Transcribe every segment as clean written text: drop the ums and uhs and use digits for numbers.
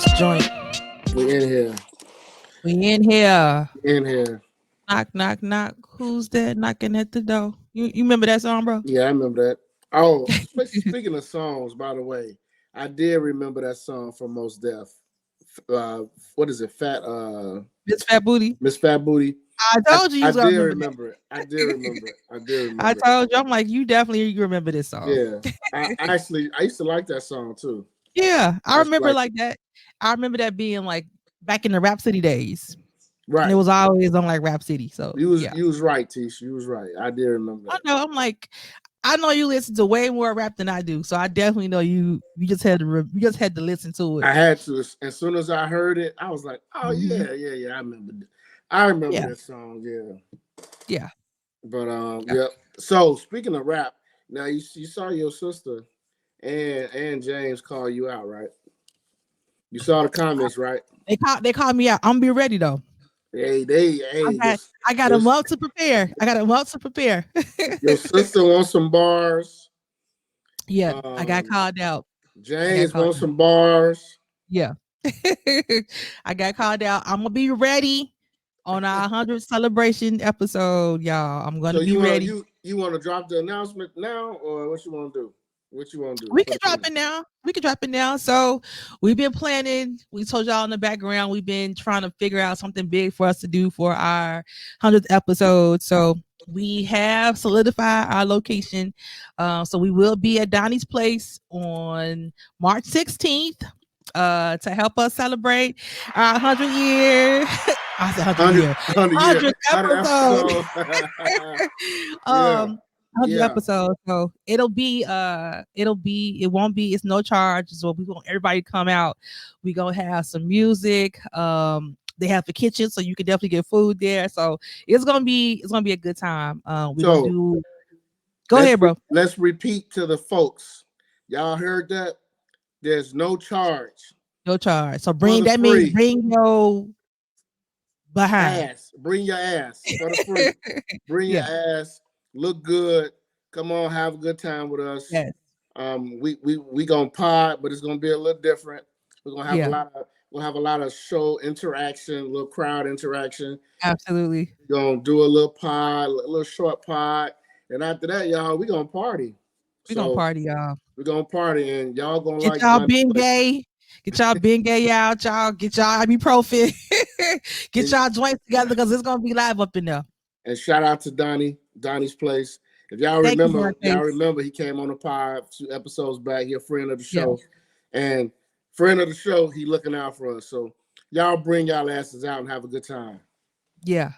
this joint. We in here. We in here. In here. Knock, knock, knock. Who's that knocking at the door? You remember that song, bro? Yeah, I remember that. Oh, speaking of songs, by the way, I did remember that song from Mos Def. What is it? Miss Fat Booty. Miss Fat Booty. I told you I was gonna did remember remember it. I did remember it. I did remember I told you. I'm like, you definitely remember this song. Yeah. I used to like that song too. Yeah, I remember like that. I remember that being like back in the Rap City days. Right. And it was always on like Rap City. So you was right, Tish. You was right. I did remember that. I know. I'm like, I know you listen to way more rap than I do, so I definitely know you. You just had to listen to it. I had to. As soon as I heard it, I was like, "Oh yeah. I remember. I remember that song. Yeah. But yeah. So speaking of rap, now you saw your sister and James call you out, right? You saw the comments, right? They called me out. I'm gonna be ready though. Hey, I got a month to prepare. Your sister wants some bars. Yeah, I got called out. James wants some bars. Yeah. I got called out. I'm gonna be ready on our 100th celebration episode, y'all. I'm gonna be ready. You want to drop the announcement now, or what you want to do? We can drop it now. So we've been planning. We told y'all in the background. We've been trying to figure out something big for us to do for our 100th episode. So we have solidified our location. So we will be at Donnie's Place on March 16th to help us celebrate our 100 year. I said 100 episode. 100 episodes, so it's no charge. So we want everybody to come out. We gonna have some music. They have the kitchen, so you can definitely get food there. So it's gonna be a good time. Go ahead, bro. Let's repeat to the folks. Y'all heard that? There's no charge. No charge. So bring your behind. Bring your ass for the free. Bring your ass. Look good. Come on, have a good time with us. Yes. We gonna pod, but it's gonna be a little different. We're gonna have a lot of show interaction, a little crowd interaction. Absolutely. We're gonna do a little pod, a little short pod, and after that, y'all, we gonna party. We're gonna party, y'all. We're gonna party, and y'all gonna get y'all being gay. Get y'all being gay out, y'all. Get y'all ibuprofen. Get y'all joints together because it's gonna be live up in there. And shout out to Donnie's Place. If y'all remember, he came on the pod a few episodes back. He a friend of the show, and he looking out for us. So y'all bring y'all asses out and have a good time. Yeah,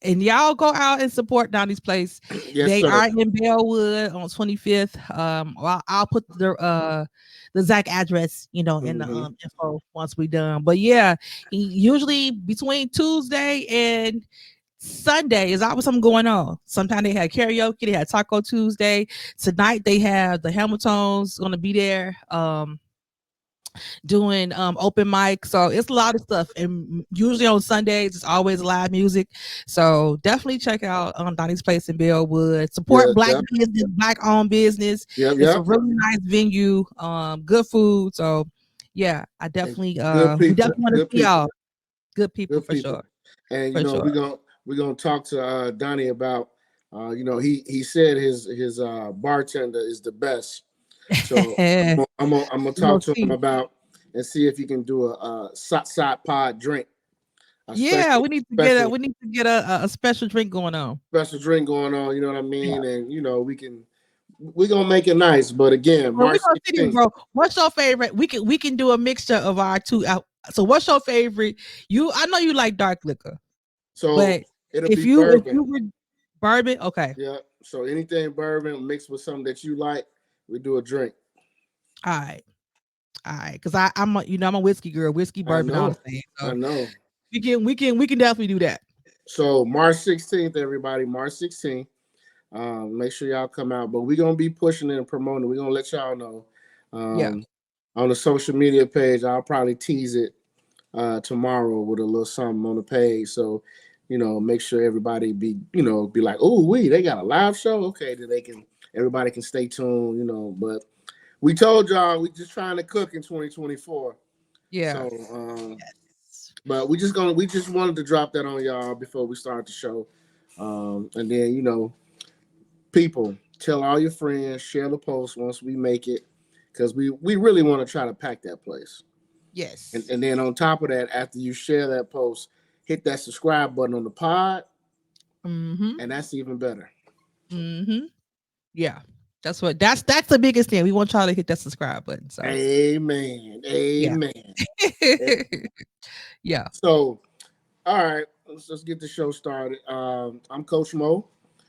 and y'all go out and support Donnie's Place. They are in Bellwood on 25th. I'll put the exact address, in the info once we done. But yeah, usually between Tuesday and Sunday is always something going on. Sometimes they had karaoke, they had Taco Tuesday. Tonight they have the Hamiltons going to be there doing open mic. So it's a lot of stuff. And usually on Sundays, it's always live music. So definitely check out Donnie's Place in Bellwood. Support Black business, Black owned business. It's a really nice venue. Good food. So yeah, I definitely we definitely want to see y'all. Good people for sure. And we're gonna talk to Donnie about he said his bartender is the best. So I'm gonna talk to him about and see if he can do a SOTSOTPOD drink. We need to get a special drink going on. Special drink going on, you know what I mean? Yeah. And we're gonna make it nice. But again, March 16th, bro, what's your favorite? We can do a mixture of our two out. So what's your favorite? I know you like dark liquor. So but if you were bourbon, okay. Yeah. So anything bourbon mixed with something that you like, we do a drink. All right. Because I'm a whiskey girl, whiskey, bourbon, all the things. So I know. We can definitely do that. So March 16th, everybody, March 16th. Make sure y'all come out. But we're gonna be pushing it and promoting it. We're gonna let y'all know. On the social media page, I'll probably tease it tomorrow with a little something on the page. So make sure everybody be like, oh, they got a live show. Okay, then everybody can stay tuned, But we told y'all we just trying to cook in 2024. Yeah. So, but we just wanted to drop that on y'all before we start the show. And then, people, tell all your friends, share the post once we make it, because we really want to try to pack that place. Yes. And then on top of that, after you share that post, hit that subscribe button on the pod, and that's even better. Yeah. That's the biggest thing. We want y'all to hit that subscribe button. So Amen. yeah. Amen. Yeah. So, all right, let's get the show started. I'm Coach Mo.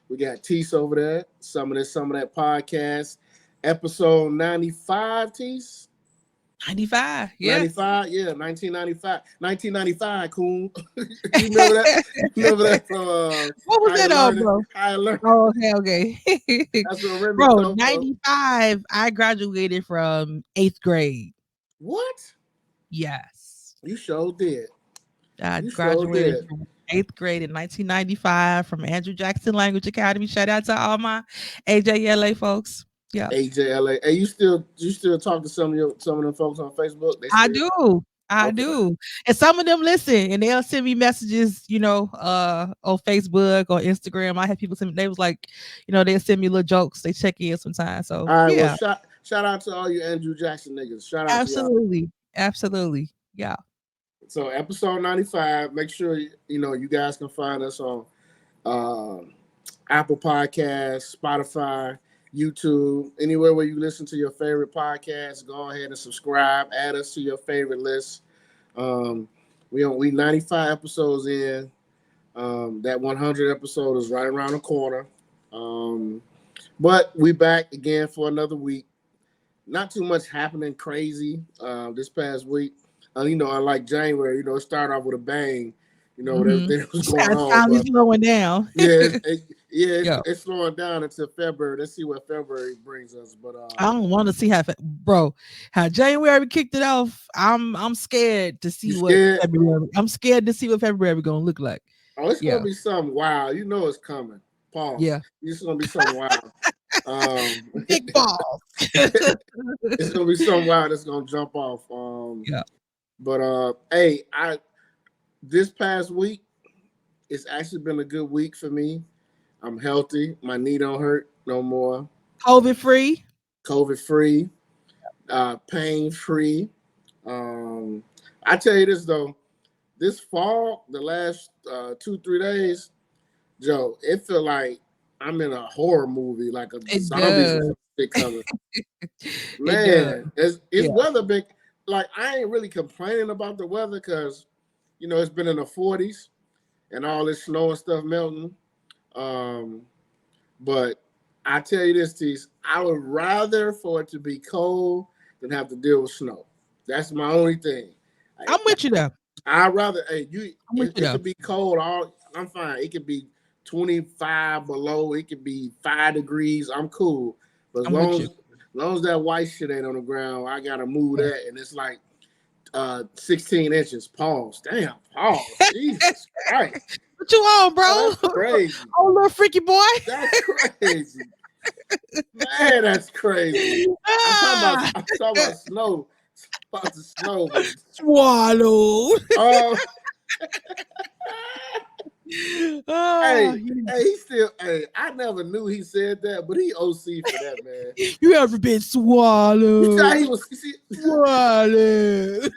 We got Tise over there. Some of that podcast. Episode 95, Tise. 95. Yeah. 95, yeah, 1995. 1995, cool. You remember that? You remember that from What was that on, bro? Higher Learning? Oh, okay. That's what Remy Bro, told 95, I graduated from 8th grade. What? Yes. You sure did. I You sure graduated did. from 8th grade in 1995 from Andrew Jackson Language Academy. Shout out to all my AJLA folks. Yeah. AJLA. Hey, you still talk to some of them folks on Facebook? They I still do. I okay. do. And some of them listen and they'll send me messages, on Facebook or Instagram. I had people send me, they was like, they'll send me little jokes. They check in sometimes. So All right, yeah. well, shout out to all you Andrew Jackson niggas. Shout out Absolutely. to y'all. Absolutely. Yeah. So episode 95. Make sure you guys can find us on Apple Podcasts, Spotify, YouTube, anywhere where you listen to your favorite podcasts. Go ahead and subscribe. Add us to your favorite list. We 95 episodes in. That 100 episode is right around the corner. But we back again for another week. Not too much happening crazy this past week. Unlike January, it started off with a bang. Everything was going on. But slowing down. It's slowing down until February. Let's see what February brings us. But I don't want to see how January kicked it off. I'm scared to see what February. I'm scared to see what February gonna look like. Oh, it's gonna be something wild. It's coming. Pause. Yeah, it's gonna be something wild. Big balls. It's gonna be something wild that's gonna jump off. Yeah. But hey, this past week, it's actually been a good week for me. I'm healthy. My knee don't hurt no more. COVID free, pain free. I tell you this though, this fall, the last 2-3 days, Joe, it feel like I'm in a horror movie, like a zombies coming. Man, it's weather been like I ain't really complaining about the weather because it's been in the 40s and all this snow and stuff melting. But I tell you this, Tise, I would rather for it to be cold than have to deal with snow. That's my only thing. I'm with you though. I'd rather it could be cold. I'm fine. It could be 25 below. It could be 5 degrees. I'm cool. But as long as that white shit ain't on the ground, I gotta move that, and it's like 16 inches. Pause. Damn. Pause. Jesus Christ. What you on, bro? That's crazy. Oh, little freaky boy. That's crazy. Man, that's crazy. I'm talking about snow. It's about to snow. Swallow. Hey, he still. Hey, I never knew he said that, but he OC for that, man. You ever been swallowed? You thought he was swallowed.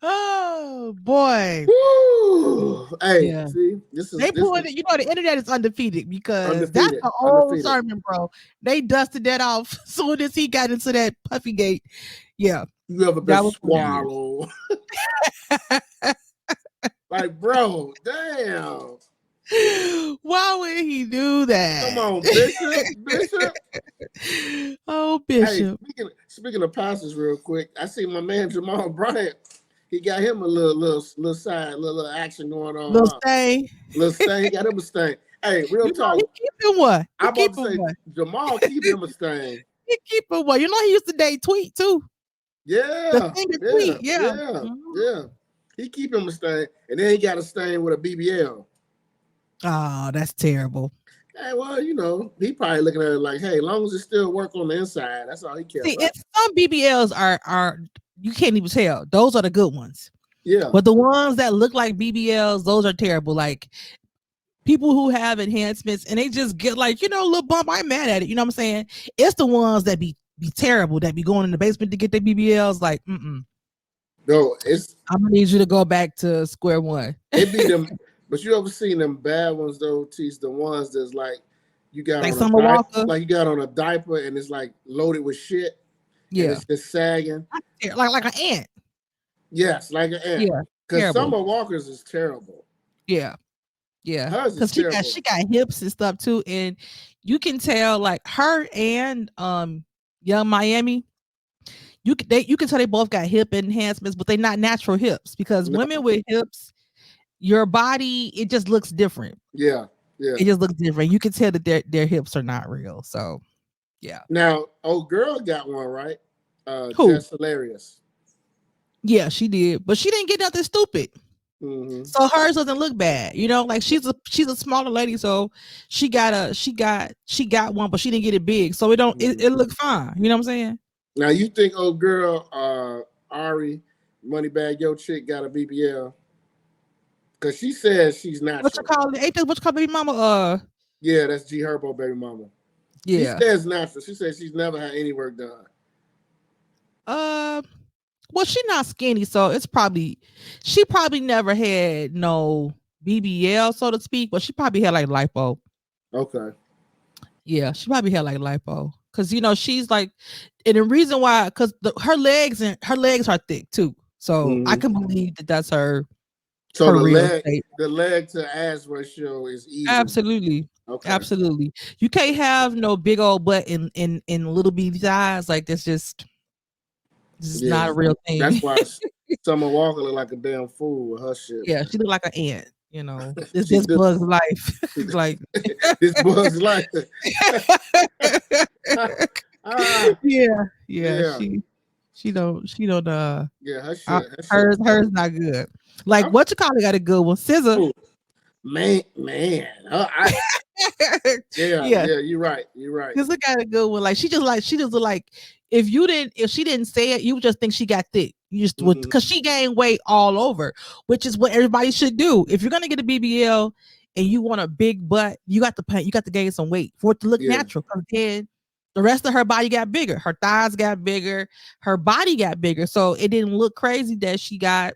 Oh boy! Woo. Hey, see, they pulled it. The internet is undefeated because that's the old sermon, bro. They dusted that off as soon as he got into that puffy gate. Yeah, you ever been swallowed? Like, bro, damn. Why would he do that? Come on, Bishop. Oh, Bishop. Hey, speaking of pastors, real quick, I see my man Jamal Bryant. He got him a little side, little action going on. Little stain. He got him a stain. Hey, real talk. He keep him one. I'm about to say, Jamal keep him a stain. He keep him one. He used to date Tweet too. Yeah. Tweet. Yeah. He keep him a stain, and then he got a stain with a BBL. Oh, that's terrible. Hey, well, he probably looking at it like, hey, as long as it still work on the inside, that's all he care See, about. and some BBLs are you can't even tell. Those are the good ones. Yeah. But the ones that look like BBLs, those are terrible. Like people who have enhancements and they just get like, a little bump. I'm mad at it. You know what I'm saying? It's the ones that be terrible, that be going in the basement to get their BBLs. Like, No, I'm gonna need you to go back to square one. It be them, but you ever seen them bad ones though? Teach the ones that's like you got Like on a Summer diaper, Walker. like you got on a diaper and it's like loaded with shit, and Yeah, it's just sagging. like an ant. Yes, like an ant. Yeah, Because terrible. Summer Walker's is terrible. Yeah, Hers is because terrible. she got hips and stuff too, and you can tell like her and Young Miami. You can tell they both got hip enhancements, but they're not natural hips because No. women with hips, your body it just looks different. Yeah, yeah. It just looks different. You can tell that their hips are not real. So yeah. Now, old girl got one right. Who? Jess Hilarious. Yeah, she did, but she didn't get nothing stupid. Mm-hmm. So hers doesn't look bad, like she's a smaller lady, so she got one, but she didn't get it big, so it don't it looked fine. You know what I'm saying? Now you think old girl Ari Moneybag Yo chick got a BBL? Because she says she's natural. What you call it? Ain't this what you call baby mama? Yeah, that's G Herbo baby mama. Yeah. She says natural. She says she's never had any work done. Well, she's not skinny, so she probably never had no BBL, so to speak, but she probably had like lipo. Okay. Yeah, she probably had like lipo. Cause she's like, and the reason why, because her legs are thick too. So I can believe that that's her. So her real estate. The leg to ass ratio is even. Absolutely. Okay. Absolutely. You can't have no big old butt in little bitty thighs. Like this is not a real thing. That's why Summer Walker look like a damn fool with her shit. Yeah, she look like an ant. This Bug's life. Like this Bug's life. Yeah. She don't. Yeah, her shit. Hers not good. Like what you call it got a good one. Scissor. Man. Yeah, you're right. Scissor got a good one. Like she just look like if she didn't say it, you would just think she got thick. You just would, because she gained weight all over, which is what everybody should do. If you're gonna get a BBL and you want a big butt, you got to gain some weight for it to look natural. Because then the rest of her body got bigger. Her thighs got bigger. Her body got bigger. So it didn't look crazy that she got,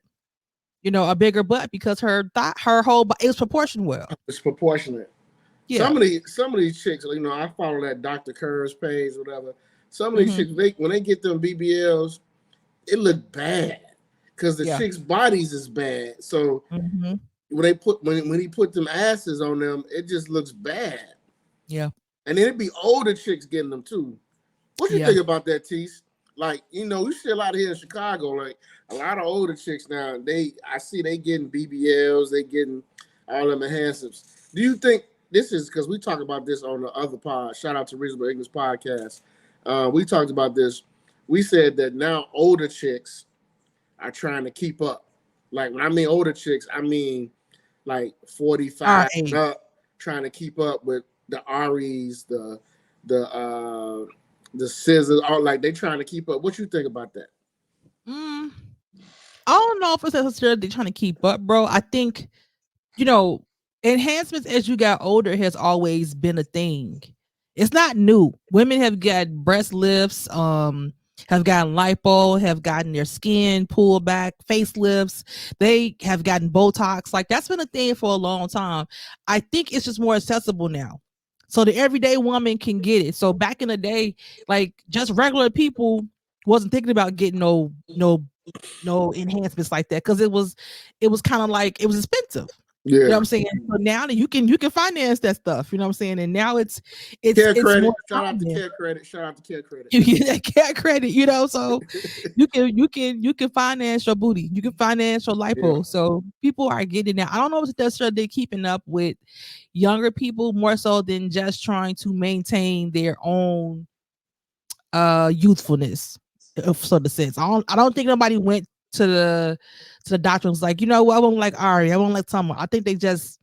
a bigger butt because her whole body, it was proportioned well. It's proportionate. Yeah. Some of these chicks, I follow that Dr. Kerr's page, whatever. Some of these chicks, when they get them BBLs, it look bad because the chicks' bodies is bad. So when he put them asses on them, it just looks bad. Yeah. And then it'd be older chicks getting them too. What you think about that, Tise? Like, we see a lot here in Chicago, like a lot of older chicks now, I see they getting BBLs, they getting all them enhancements. Do you think this is, because we talked about this on the other pod, shout out to Reasonable English Podcast. We talked about this. We said that now older chicks are trying to keep up. Like when I mean older chicks, I mean like 45 and up, trying to keep up with the Aries, the scissors, all like they trying to keep up. What you think about that? I don't know if it's necessarily they're trying to keep up, bro. I think, enhancements as you got older has always been a thing. It's not new. Women have got breast lifts, have gotten lipo, have gotten their skin pulled back, facelifts. They have gotten Botox. Like that's been a thing for a long time. I think it's just more accessible now. So the everyday woman can get it. So back in the day, like just regular people wasn't thinking about getting no enhancements like that because it was kind of like it was expensive. Yeah. You know what I'm saying? So now that you can finance that stuff, you know what I'm saying? And now it's care credit. More shout out to care credit. Shout out to care credit. You get that care credit, so you can finance your booty. You can finance your lipo. Yeah. So people are getting that. I don't know if they're keeping up with younger people more so than just trying to maintain their own youthfulness, so the sense. I don't think nobody went to the doctor and was like, I won't like Ari, I won't like someone. I think they just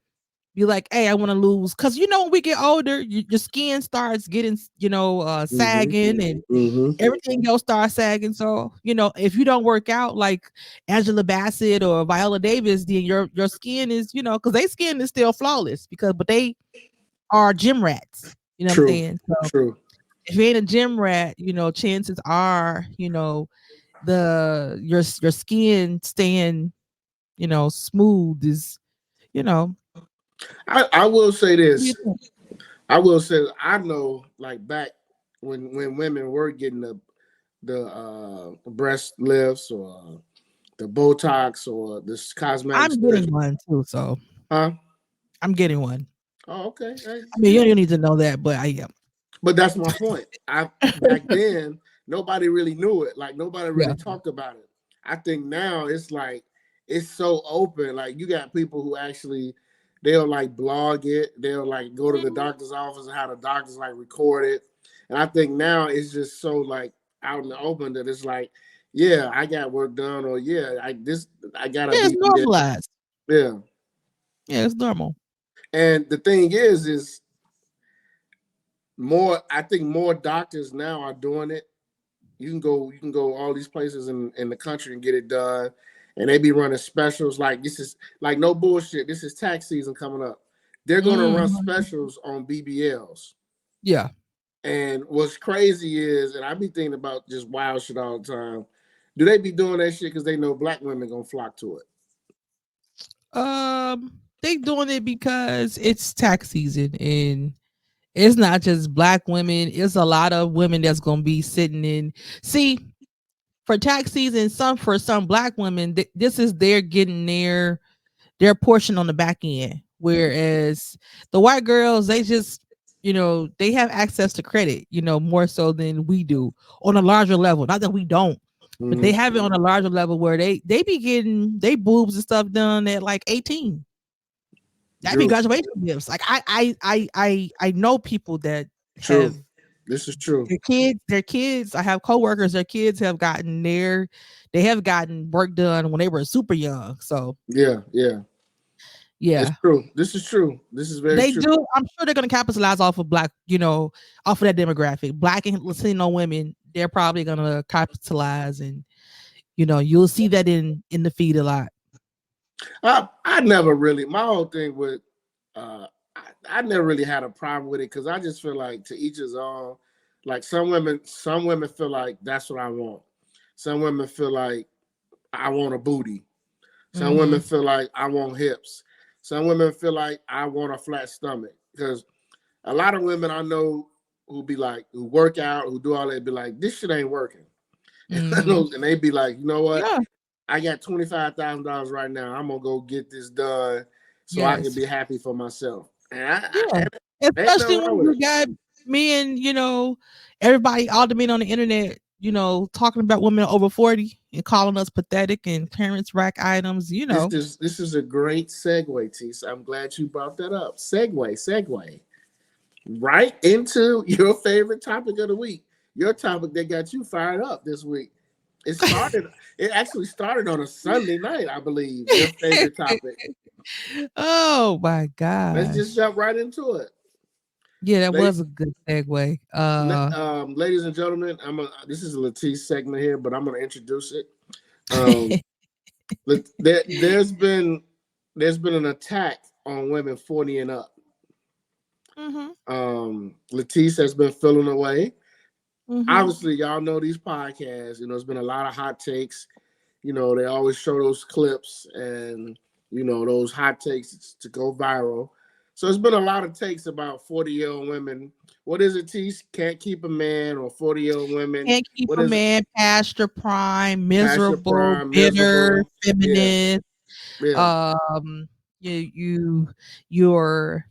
be like, hey, I want to lose. Because, when we get older, your skin starts getting, Mm-hmm. sagging, and Mm-hmm. everything else starts sagging. So, if you don't work out like Angela Bassett or Viola Davis, then your skin is, because their skin is still flawless but they are gym rats. You know what I'm True. saying? So True. if you ain't a gym rat, chances are, your skin staying, smooth is, you know. I will say What do you this. think? I will say I know like back when women were getting the breast lifts or the Botox or this cosmetic I'm getting surgery. one too, so Huh? I'm getting one. Oh, okay. Hey, I mean, you don't need to know that, but I am. but that's my point. I back then nobody really knew it. Like nobody Yeah. really talked about it. I think now it's like it's so open. Like you got people who actually they'll like blog it. They'll like go to the Mhm. doctor's office and have the doctors like record it. And I think now it's just so like out in the open that it's like, yeah, I got work done, or yeah, I got a Yeah, it's BBL. normalized. Yeah. Yeah, it's normal. And the thing is more. I think more doctors now are doing it. You can go all these places in the country and get it done, and they be running specials like this is like no bullshit. This is tax season coming up. They're gonna run Mhm. specials on BBLs. Yeah. And what's crazy is, and I be thinking about just wild shit all the time. Do they be doing that shit because they know black women gonna flock to it? They doing it because it's tax season, and it's not just black women. It's a lot of women that's gonna be sitting in. See, for tax season, for some black women, this is their getting their portion on the back end. Whereas the white girls, they just, they have access to credit, more so than we do on a larger level. Not that we don't, but they Mm-hmm. have it on a larger level where they be getting they boobs and stuff done at like 18. That'd be True, graduation gifts. Like I know people that true. have This is true. their kids. I have coworkers, their kids have they have gotten work done when they were super young. So Yeah, yeah. It's yeah. true. This is true. This is very They true. do. I'm sure they're gonna capitalize off of black, off of that demographic. Black and Latino women, they're probably gonna capitalize, and you'll see that in the feed a lot. I never really my whole thing with I never really had a problem with it because I just feel like to each his own. Like some women feel like that's what I want. Some women feel like I want a booty. Some women Hmm. feel like I want hips. Some women feel like I want a flat stomach. Because a lot of women I know who work out, who do all that, be like, this shit ain't working. Hmm. And they be like, you know what? Yeah. I got $25,000 right now. I'm gonna go get this done so I can Yes. be happy for myself. And Yeah. ain't Especially nothing wrong when with you it. got men, everybody, all the men on the internet, talking about women over 40 and calling us pathetic and parents rack items. This is a great segue, T. So I'm glad you brought that up. Segue, right into your favorite topic of the week. Your topic that got you fired up this week. It started. It actually started on a Sunday night, I believe. Your favorite topic. Oh my Let's just gosh. jump right into it. Yeah, that La- was a good segue. Ladies and gentlemen, this is a Latisse segment here, but I'm going to introduce it. Um, there's been an attack on women 40 and up. Mhm. Latisse has been feeling away. Mhm. Obviously, y'all know these podcasts. It's been a lot of hot takes. They always show those clips and those hot takes to go viral. So it's been a lot of takes about 40-year-old women. What is it, T? Can't keep a man, or 40-year-old women. Can't keep What a is it? man past your prime, Past your miserable, prime, bitter, miserable. Yeah, feminist. yeah. Um, you you you're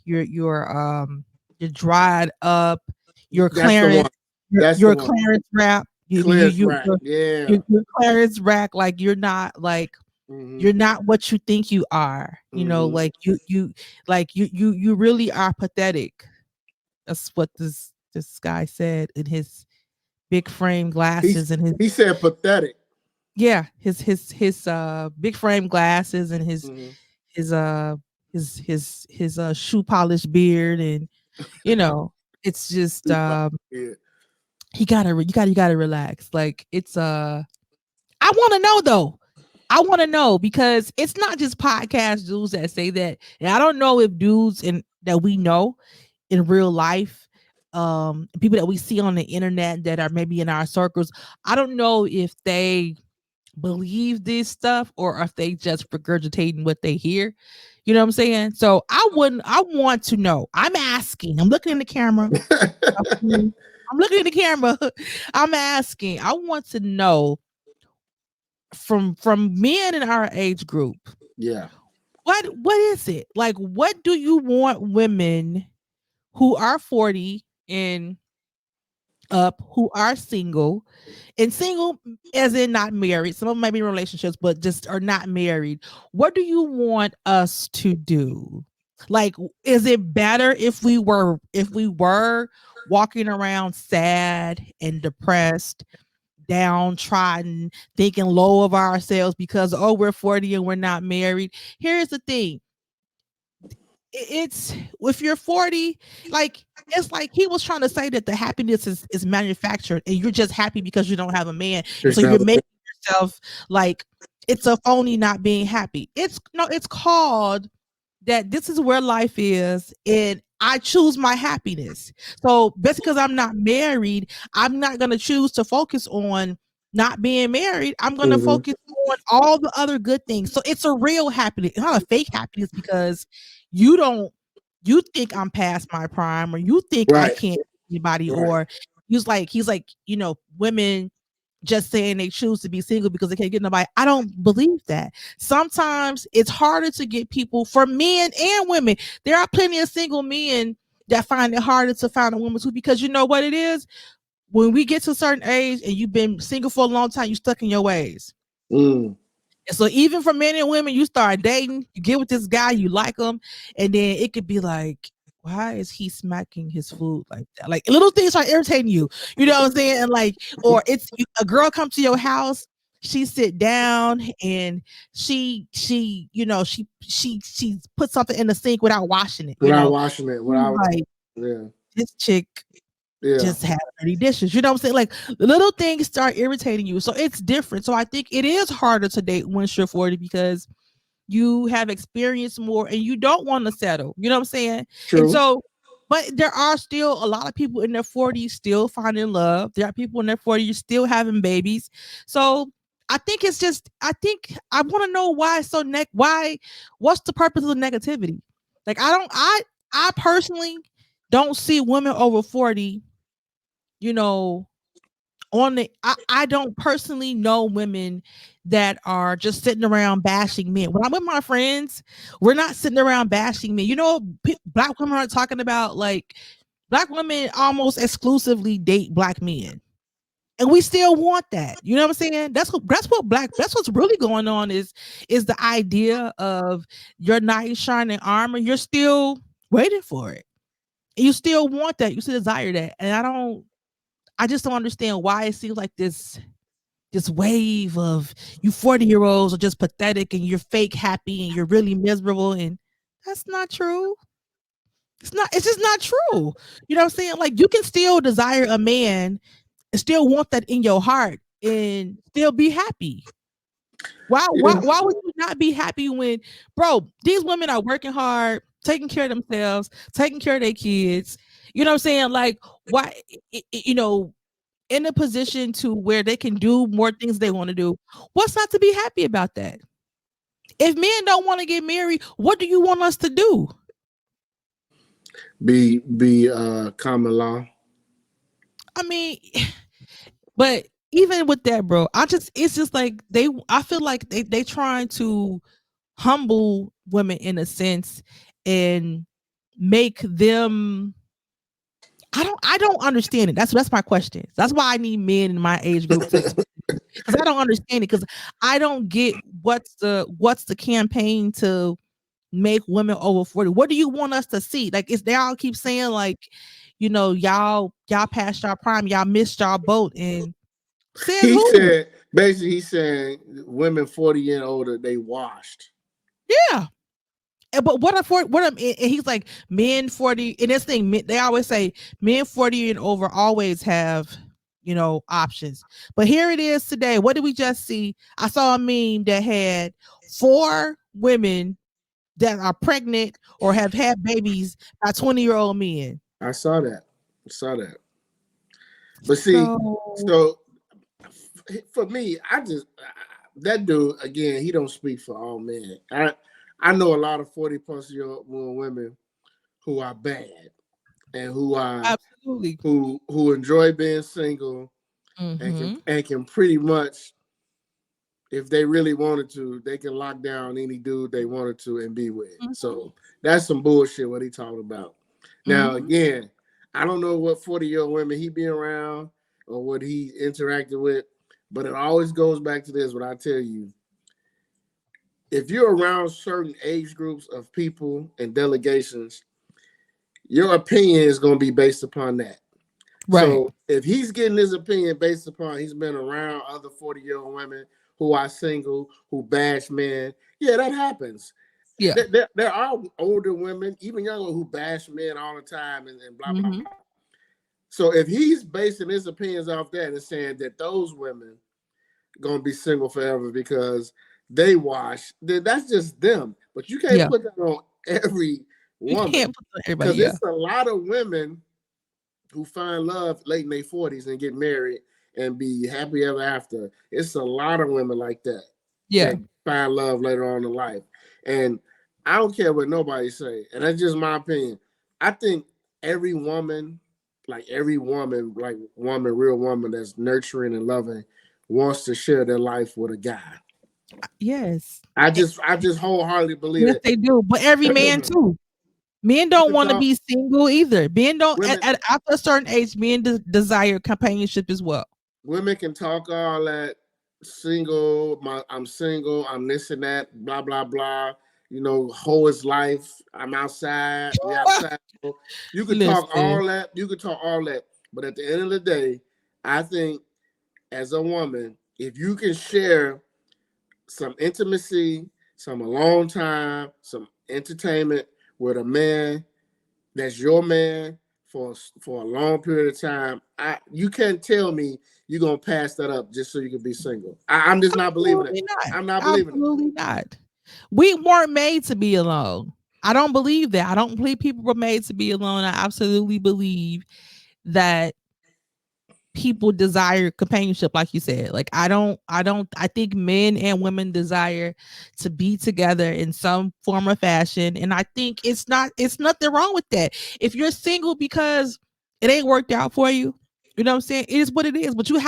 dried up. You're That's the one. Clarence. You're, That's the you're one. Clarence rap. You you Clearance you rack. Yeah. you're Clarence rack. Like Mm-hmm. you're not what you think you are. Mm-hmm. Like you really are pathetic. That's what this guy said in his big frame He glasses and his he said pathetic. yeah his big frame glasses and his Mm-hmm. his his shoe polish beard, and it's just you gotta relax. Like it's I want to know though. I want to know because it's not just podcast dudes that say that. And I don't know if dudes in that we know in real life, people that we see on the internet that are maybe in our circles, I don't know if they believe this stuff or if they just regurgitating what they hear. You know what I'm saying? So I want to know. I'm asking. I'm looking in the camera. I'm looking in the camera. I'm asking. I want to know from men in our age group. Yeah. What is it? Like what do you want women who are 40 and up who are single and single as in not married, some of them might be in relationships but just are not married, what do you want us to do? Like is it better if we were walking around sad and depressed, downtrodden, thinking low of ourselves because we're 40 and we're not married? Here's the thing, it's if you're 40, like it's like he was trying to say that the happiness is manufactured and you're just happy because you don't have a man, and so you're making yourself like it's a phony not being happy. It's no, it's called that this is where life is and I choose my happiness. So just because I'm not married, I'm not going to choose to focus on not being married. I'm going to focus on all the other good things. So it's a real happiness. It's not a fake happiness because you don't you think I'm past my prime or you think I can't anybody or he's like, women just saying they choose to be single because they can't get nobody. I don't believe that. Sometimes it's harder to get people for men and women. There are plenty of single men that find it harder to find a woman too, because you know what it is? When we get to a certain age and you've been single for a long time, you're stuck in your ways. And so even for men and women, you start dating, you get with this guy, you like him, and then it could be like, why is he smacking his food like that? Like little things are irritating you. You know what I'm saying? And like, or it's a girl come to your house, she sit down and she put something in the sink without washing it. Like this chick just had dirty dishes. You know what I'm saying? Like little things start irritating you. So it's different. So I think it is harder to date once you're 40 because you have experienced more and you don't want to settle. You know what I'm saying? True. And so, but there are still a lot of people in their 40s still finding love. There are people in their 40s still having babies. So I think it's just, I think I want to know why it's so what's the purpose of the negativity? Like I personally don't see women over 40, I don't personally know women that are just sitting around bashing men. When I'm with my friends, we're not sitting around bashing men. Black women are talking about like black women almost exclusively date black men. And we still want that. You know what I'm saying? That's what's really going on is the idea of your knight in shining armor. You're still waiting for it. And you still want that. You still desire that. And I just don't understand why it seems like this wave of you 40-year-olds are just pathetic and you're fake happy and you're really miserable, and that's not true. It's just not true. You know what I'm saying? Like you can still desire a man and still want that in your heart and still be happy. Why would you not be happy when, bro, these women are working hard, taking care of themselves, taking care of their kids. You know what I'm saying? Like why in a position to where they can do more things they want to do. What's not to be happy about that? If men don't want to get married, what do you want us to do? Be common law. I mean, but even with that, bro, it's just like I feel like they trying to humble women in a sense and make them I don't understand it. That's my question. That's why I need men in my age group to explain it, because I don't understand it, because I don't get what's the campaign to make women over 40. What do you want us to see? Like they all keep saying like, y'all passed y'all prime, y'all missed y'all boat, and says who? Basically he's saying women 40 and older, they washed. Yeah. But and he's like men 40, and this thing they always say men 40 and over always have, options. But here it is today. What did we just see? I saw a meme that had 4 women that are pregnant or have had babies by 20-year-old men. I saw that. But see, So so for me, that dude again. He don't speak for all men. I know a lot of 40+ year old women who are bad and who are absolutely. who enjoy being single and can pretty much, if they really wanted to, they can lock down any dude they wanted to and be with. So that's some bullshit what he talking about. Now again, I don't know what 40-year-old women he be around or what he interacted with, but it always goes back to this, what I tell you. If you're around certain age groups of people and delegations, your opinion is going to be based upon that. Right. So if he's getting his opinion based upon he's been around other 40-year-old women who are single, who bash men, yeah, that happens. Yeah. There are older women, even younger, who bash men all the time and blah, blah, blah. So if he's basing his opinions off that and saying that those women going to be single forever because they wash, then that's just them. But you can't put that on every woman. You can't put that on everybody. Because it's a lot of women who find love late in their 40s and get married and be happy ever after. It's a lot of women like that. Yeah. That find love later on in life. And I don't care what nobody say. And that's just my opinion. I think every woman, real woman that's nurturing and loving, wants to share their life with a guy. Yes. I just wholeheartedly believe that. They do. But every man too. Men don't want to be single either. Men don't, after a certain age, men desire companionship as well. Women can talk all that single, I'm single, I'm this and that, blah, blah, blah. Hoe is life. I'm outside. We outside. You can talk all that. But at the end of the day, I think as a woman, if you can share some intimacy, some alone time, some entertainment with a man that's your man for a long period of time, you can't tell me you're gonna pass that up just so you can be single. I'm just not believing it. I'm not believing it. Absolutely not. We weren't made to be alone. I don't believe that. I don't believe people were made to be alone. I absolutely believe that people desire companionship, like you said. Like I think men and women desire to be together in some form or fashion. And I think it's nothing wrong with that. If you're single because it ain't worked out for you, you know what I'm saying? It is what it is. But you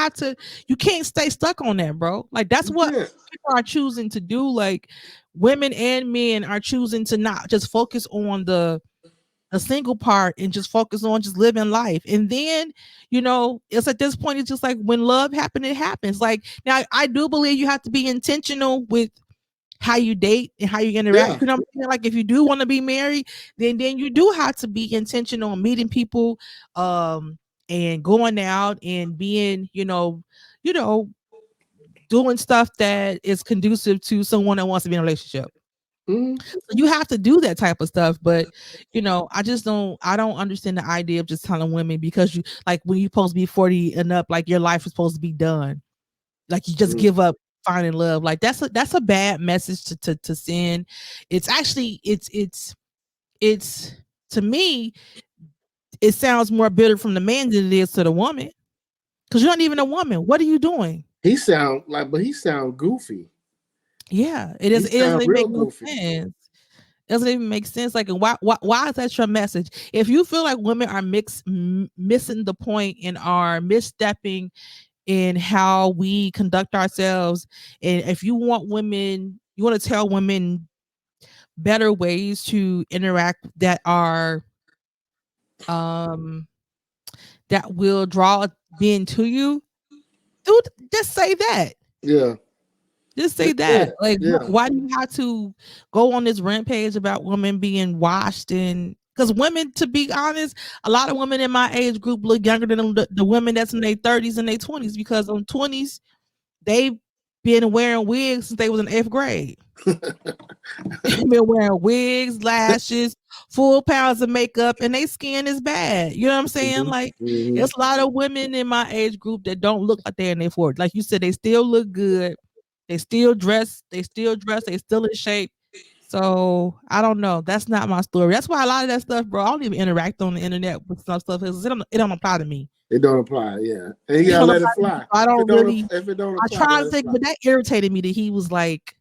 can't stay stuck on that, bro. Like that's what people are choosing to do. Like women and men are choosing to not just focus on the single part and just focus on just living life. And then, it's at this point, it's just like when love happens, it happens. Like now I do believe you have to be intentional with how you date and how you interact. Yeah. You know what I'm saying? Like if you do want to be married, then you do have to be intentional on meeting people, and going out and being, doing stuff that is conducive to someone that wants to be in a relationship. So you have to do that type of stuff, but I don't understand the idea of just telling women because you like when you're supposed to be 40 and up, like your life is supposed to be done. Like you just give up finding love. Like that's a bad message to send. It's actually it's to me, it sounds more bitter from the man than it is to the woman. Because you're not even a woman. What are you doing? He sound goofy. Yeah, it is. It doesn't make no sense. It doesn't even make sense. Like, why is that your message? If you feel like women are missing the point and are misstepping in how we conduct ourselves, and if you want to tell women better ways to interact that are, that will draw men to you, dude, just say that. Yeah. Just say that. Like, why do you have to go on this rampage about women being washed? And because women, to be honest, a lot of women in my age group look younger than the women that's in their 30s and their 20s, because on 20s, they've been wearing wigs since they was in 8th grade. Been wearing wigs, lashes, full pounds of makeup, and their skin is bad. You know what I'm saying? Like, it's a lot of women in my age group that don't look like they're in their 40s. Like you said, they still look good. They still dress. They still dress. They still in shape. So I don't know. That's not my story. That's why a lot of that stuff, bro. I don't even interact on the internet with some stuff because it don't apply to me. It don't apply, yeah. And you It gotta don't let it apply to me. fly. So I don't really. If it don't I apply, try let to it think, fly. but that irritated me that he was like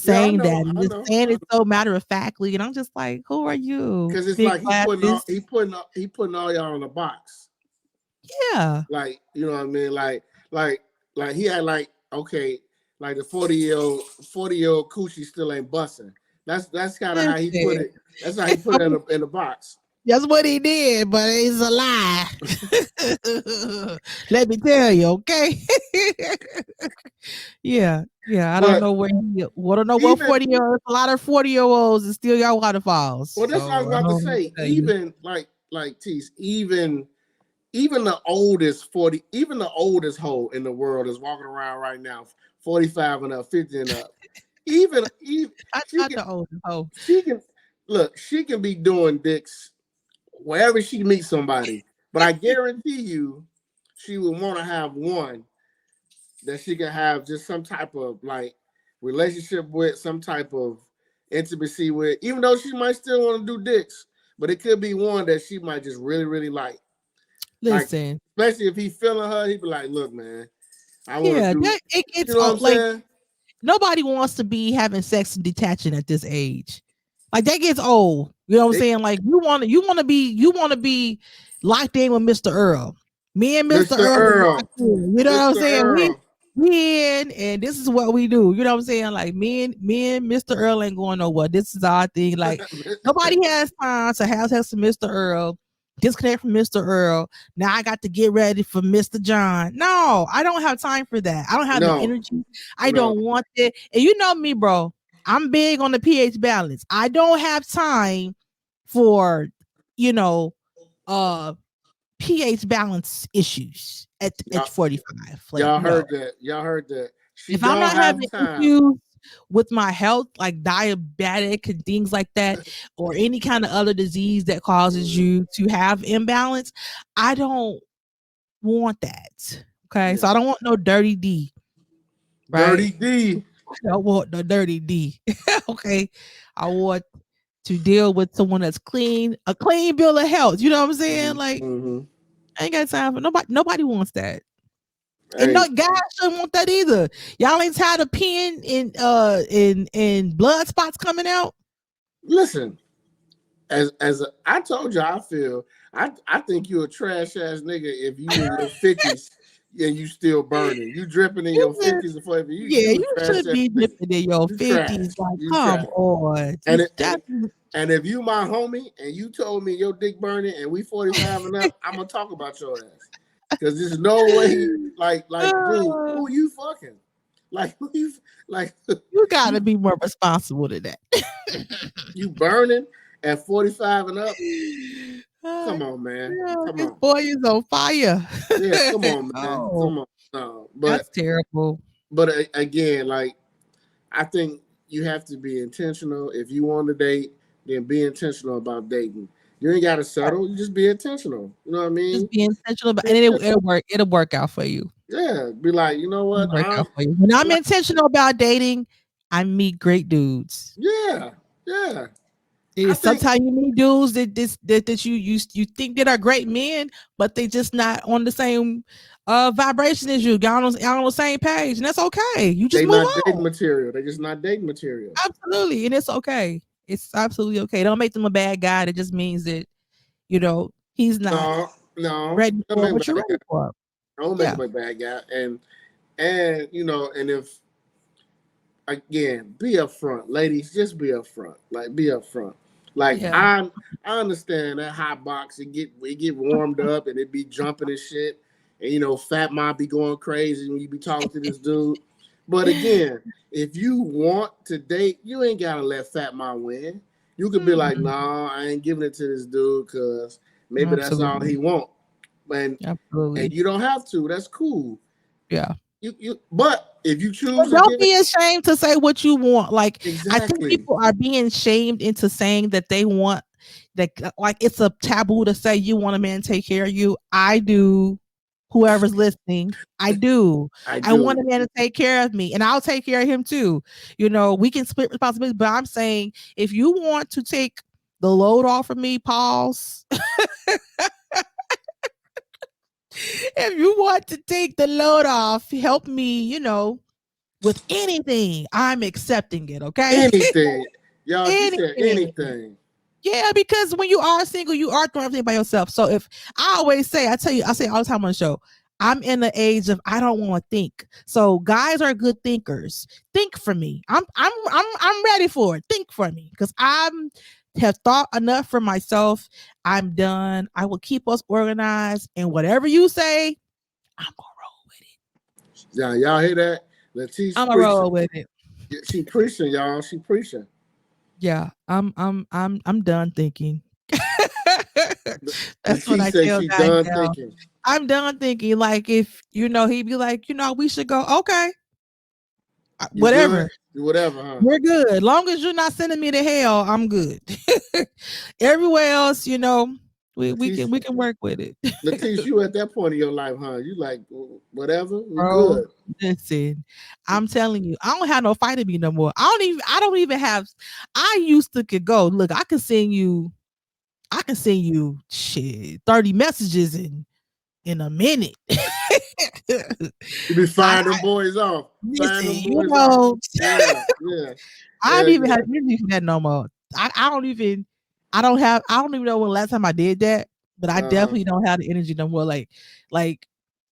Yeah, I saying that know, and I just know. saying it so matter of factly, and I'm just like, who are you? Because it's Big like glasses. he putting all y'all in a box. Yeah. Like, you know what I mean? Like like he had like, okay, like the 40-year-old coochie still ain't busting. That's kind of how he put Listen, it. That's how he put it in the box. that's what he did, but it's a lie. Let me tell you, okay? Yeah, yeah. I don't But know where he. I don't know what even 40-year. A lot of 40-year-olds is still got waterfalls. well, that's what I was So I about to don't know what say. to tell you. Even like Tease, even the oldest 40, even the oldest hoe in the world is walking around right now, 45 and up, 50 and up. Even I she not can the oldest hoe. she can look, she can be doing dicks wherever she meets somebody. But I guarantee you she would want to have one that she can have just some type of like relationship with, some type of intimacy with, even though she might still want to do dicks. But it could be one that she might just really, really like. Like, Listen, especially if he feeling her, he'd be like, "Look, man, I want to yeah, do." that it You gets know what I'm like saying? nobody wants to be having sex and detaching at this age. Like that gets old. You know what I'm It, saying? Like you want to be locked in with Mr. Earl. Me and Mr. Mr. Earl is locked Earl, in. You know what I'm Mr. saying? We Earl. we in and this is what we do. You know what I'm saying? Like me and Mr. Earl ain't going nowhere. This is our thing. Like nobody has time to have sex with Mr. Earl. Disconnect from Mr. Earl. Now I got to get ready for Mr. John. No, I don't have time for that. I don't have the No, energy. I no, don't want it. And you know me, bro. I'm big on the pH balance. I don't have time for, you know, uh pH balance issues at y'all, 45. Like, no. Y'all heard that. She If I'm don't not have having time. issues with my health, like diabetic and things like that, or any kind of other disease that causes you to have imbalance, I don't want that. Okay. Yeah. So I don't want no dirty D, right? Dirty D. I don't want the dirty D. Okay. I want to deal with someone that's clean, a clean bill of health. You know what I'm saying? Like, Mm-hmm. I ain't got time for nobody wants that. And Hey, no guys shouldn't want that either. Y'all ain't tired of peeing in blood spots coming out. listen. I told you, I feel. I think you're a trash ass nigga if you in your 50s and you still burning. You dripping in your You 50s and 40s. Yeah, You a you trash should ass be nigga. nipping in your You trash. 50s. Like, You come trash. on. And You it, and that and if you my homie and you told me your dick burning and we 45 and up, I'm gonna talk about your ass. Cause there's no way, dude, who you fucking? Like, who you like? you gotta you be more responsible than that. you burning at 45 and up? Uh, Come on, man. yeah, Come this on. boy is on fire. Yeah, come on, man. Oh, Come on. No, that's terrible. again, like I think you have to be intentional. If you want to date, then be intentional about dating. You ain't got to settle. You just be intentional. You know what I Just mean? be intentional about, Be and intentional. it'll work. It'll work out for you. Yeah, be like, you know It'll what? work out for you. When I'm Like, intentional about dating, I meet great dudes. yeah, yeah. I It's think sometimes you meet dudes that you think that are great men, but they just not on the same vibration as you. Y'all on the same page, and that's okay. You just they move not dating on. material. They just not dating material. Absolutely, and it's okay. It's absolutely okay. Don't make them a bad guy. That just means that he's not No, no. ready Don't for make him what a you're bad guy. ready for. Don't make Yeah, him a bad guy. And and if again, be upfront, ladies. Just be upfront. Like be upfront. Like yeah. I understand that hot box. It get warmed up and it be jumping and shit. And Fat Mom be going crazy when you be talking to this dude. But again, if you want to date, you ain't gotta let Fat Mom win. You could be like, Mm, nah, I ain't giving it to this dude because maybe that's all absolutely, he want. And absolutely. you don't have to. That's cool. Yeah, But if you choose And to don't give it, be ashamed to say what you want. Like I think exactly. people are being shamed into saying that they want that, like it's a taboo to say you want a man to take care of you. I do. Whoever's listening, I do. I I want a do. man to take care of me, and I'll take care of him too. You know, we can split responsibility, but I'm saying if you want to take the load off of me, pause. If you want to take the load off, help me, with anything, I'm accepting it, okay? Anything. Y'all, she said Anything. anything. Yeah, because when you are single, you are doing everything by yourself. So if I always say, I say all the time on the show, I'm in the age of I don't want to think. So guys are good thinkers. Think for me. I'm ready for it. Think for me because I'm have thought enough for myself. I'm done. I will keep us organized, and whatever you say, I'm gonna roll with it. Yeah, y'all hear that? Letitice I'm gonna roll preaching. with it. She preaching, y'all. She preaching. Yeah, I'm done thinking. That's what Letitice I said tell she guys done now. thinking. I'm done thinking. Like if he'd be like, we should go. Okay, You good? whatever. Whatever, huh? We're good. Long as you're not sending me to hell, I'm good. Everywhere else, we Letitice, can work with it. Letitice, you at that point in your life, huh? You like whatever, we Bro, good. listen, I'm telling you, I don't have no fight in me no more. I don't even have. I used to could go. Look, I can send you shit 30 messages in a minute. You be I firing them boys off. Firing listen, them boys off. Yeah, yeah. I Hell don't even yeah. have energy for that no more. I don't even I don't even know when the last time I did that, but I Uh-huh. definitely don't have the energy no more. Like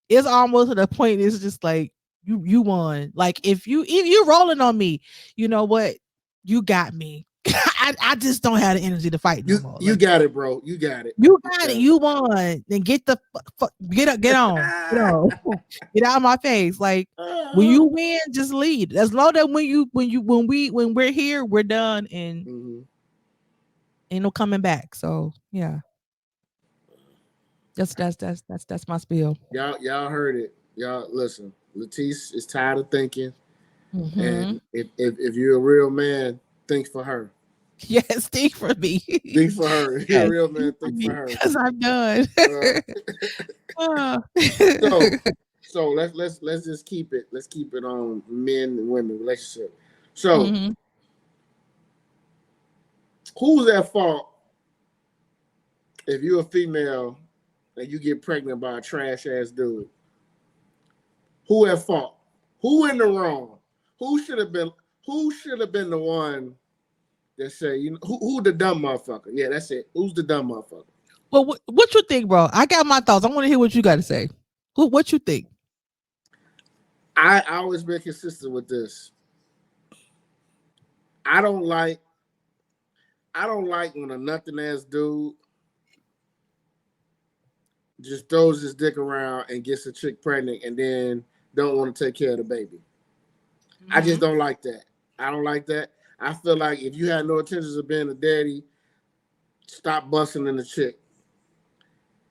it's almost to the point it's just like you won. Like if you rolling on me, you know what? You got me. I just don't have the energy to fight no more. You Like got it, bro. You got it. you You got it. got You won. Then get the get up, get on, get it. on, get out of my face. Like when you win, just lead. As long as when we're here, we're done, and Mhm. ain't no coming back. So yeah, that's my spiel. Y'all heard it. Y'all listen. Letitice is tired of thinking, Mm-hmm. and if you're a real man, think for her. Yes, think for me. Think for her. If you're a Yes, real think man, for think for me her. because I'm done. Uh, Uh, so let's just keep it. Let's keep it on men and women relationship. So mm-hmm. who's at fault if you're a female and you get pregnant by a trash ass dude? Who at fault? Who in the wrong? Who should have been? Who should have been the one that say, who the dumb motherfucker? Yeah, that's it. Who's the dumb motherfucker? Well, what you think, bro? I got my thoughts. I want to hear what you got to say. What you think? I always been consistent with this. I don't like when a nothing ass dude just throws his dick around and gets a chick pregnant and then don't want to take care of the baby. I just Mm-hmm. don't like that. I don't like that. I feel like if you had no intentions of being a daddy, stop busting in the chick.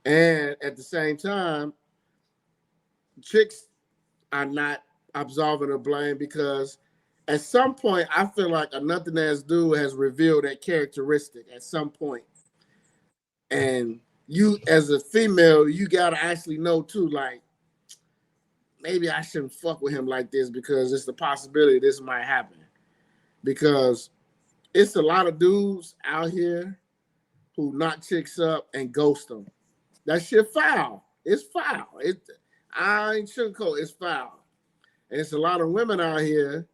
And at the same time, chicks are not absolving of blame because at some point I feel like a nothing ass dude has revealed that characteristic at some point. And you as a female, you gotta actually know too, like, maybe I shouldn't fuck with him like this because it's the possibility this might happen. Because it's a lot of dudes out here who knock chicks up and ghost them. That shit foul. It's foul. I ain't sugarcoat. It's foul. And it's a lot of women out here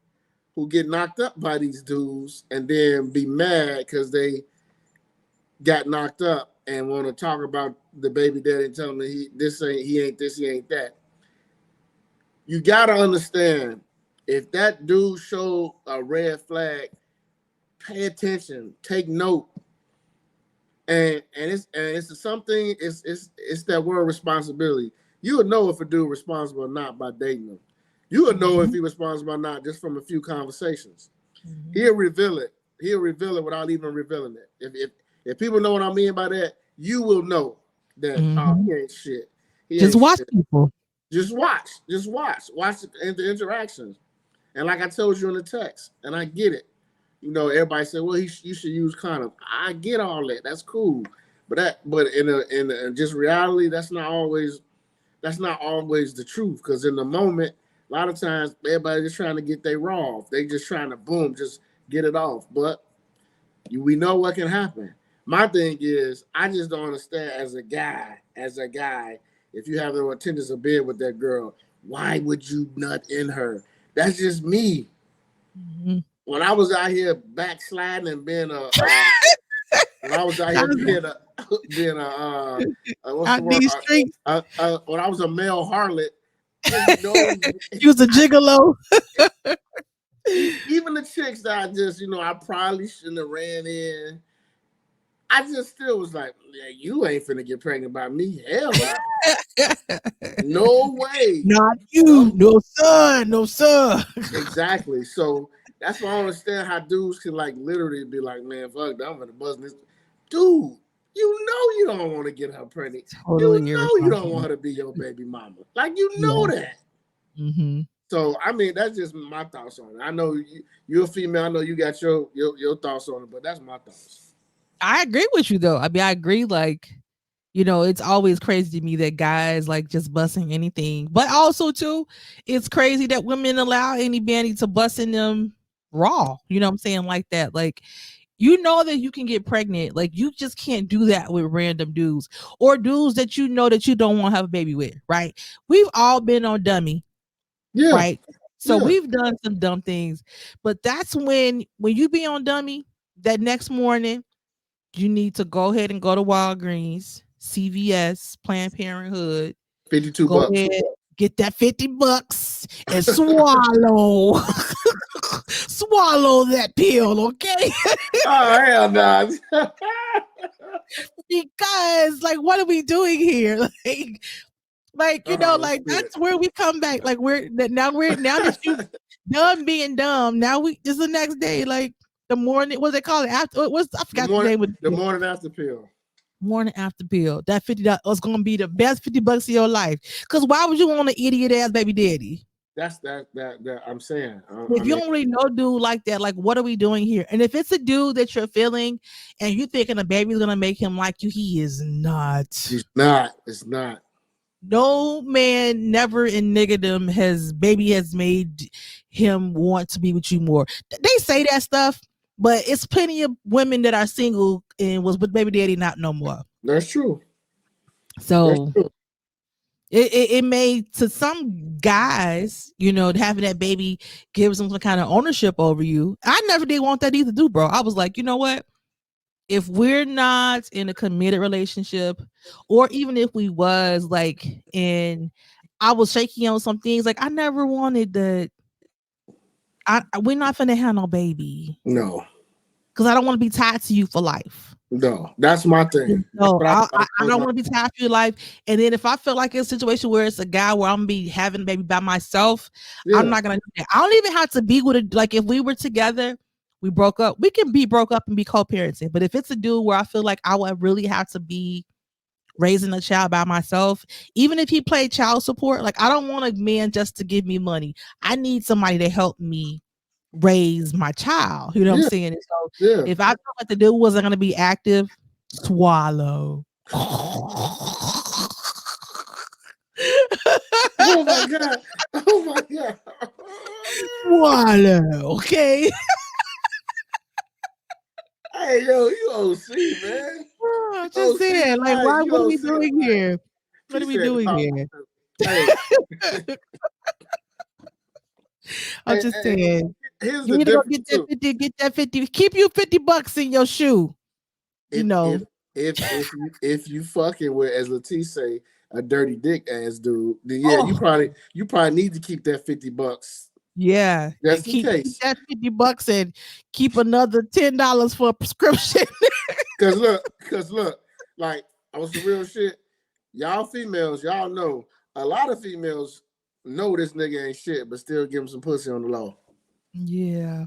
who get knocked up by these dudes and then be mad because they got knocked up and want to talk about the baby daddy and tell them that he ain't this, he ain't that. You gotta understand, if that dude showed a red flag, pay attention, take note. And it's something, it's that word responsibility. You would know if a dude responsible or not by dating him. You would know if Mm-hmm. he responsible or not just from a few conversations. Mm-hmm. He'll reveal it. He'll reveal it without even revealing it. If people know what I mean by that, you will know that Mm-hmm. he ain't shit. He Just ain't watch shit. people. Just watch the interactions. And like I told you in the text, and I get it. You know, everybody said, "Well, you should use condoms." I get all that. That's cool, but in just reality, that's not always the truth. Because in the moment, a lot of times everybody just trying to get their raw off. They just trying to boom, just get it off. But we know what can happen. My thing is, I just don't understand as a guy, if you have no intentions of being with that girl, why would you nut in her? That's just me. Mm-hmm. When I was out here backsliding and being when I was out here being what's the word? When I was a male harlot, you was a gigolo. Even the chicks that I just, I probably shouldn't have ran in. I just still was like, yeah, you ain't finna get pregnant by me. Hell no. No way. Not you. No sir. Exactly. So that's why I don't understand how dudes can like literally be like, man, fuck that, I'm gonna buzz this. Dude, you know you don't want to get her pregnant. Totally you know you don't want her to be your baby mama. Like you know that. Mm-hmm. So I mean, that's just my thoughts on it. I know you're a female. I know you got your thoughts on it, but that's my thoughts. I agree with you though. I mean, I agree. Like, it's always crazy to me that guys like just busting anything, but also too, it's crazy that women allow any bandy to bust in them raw. You know what I'm saying? Like that. Like, you know that you can get pregnant. Like, you just can't do that with random dudes or dudes that you know that you don't want to have a baby with, right? We've all been on dummy. Yeah. Right. So we've done some dumb things, but that's when you be on dummy, that next morning, you need to go ahead and go to Walgreens, CVS, Planned Parenthood. $52. Ahead, get that $50 and swallow. Swallow that pill, okay? Oh, hell no. Because, like, what are we doing here? Like that's where we come back. Like now that you done being dumb, now just the next day, like the morning, what's it called? I forgot the name of the morning after pill. Morning after pill. That $50 was gonna be the best $50 of your life. Because why would you want an idiot ass baby daddy? That's that I'm saying. If you don't really know dude like that, like what are we doing here? And if it's a dude that you're feeling and you thinking a baby's gonna make him like you, he is not. He's not. It's not. No man never in niggerdom has made him want to be with you more. They say that stuff, but it's plenty of women that are single and was with baby daddy not no more. That's true. So it made to some guys, having that baby gives them some kind of ownership over you. I never did want that either, bro. I was like, you know what? If we're not in a committed relationship, or even if we was like, and I was shaky on some things, like I never wanted that. We're not finna have no baby. No. Because I don't want to be tied to you for life. No, that's my thing. No, I don't want to be tied to your life. And then if I feel like it's a situation where it's a guy where I'm gonna be having a baby by myself, I'm not gonna do that. I don't even have to be with it. Like if we were together, we broke up, we can be broke up and be co-parenting. But if it's a dude where I feel like I would really have to be raising a child by myself, even if he played child support, like I don't want a man just to give me money. I need somebody to help me raise my child. You know what I'm saying? And so if I felt like the dude wasn't going to be active, swallow. Oh my god! Oh my god! Swallow. Okay. Hey yo, you OC, man. I'm just saying, like, what are we doing here? What are we doing here? Hey. I'm just saying. Here's you need to go get that 50. Keep you $50 in your shoe. If you fucking with, as Latif say, a dirty dick ass dude, then you probably need to keep that $50. Yeah, just in case. Keep that $50 and keep another $10 for a prescription. Cause look, like on some real shit, y'all females, y'all know a lot of females know this nigga ain't shit, but still give him some pussy on the low. Yeah.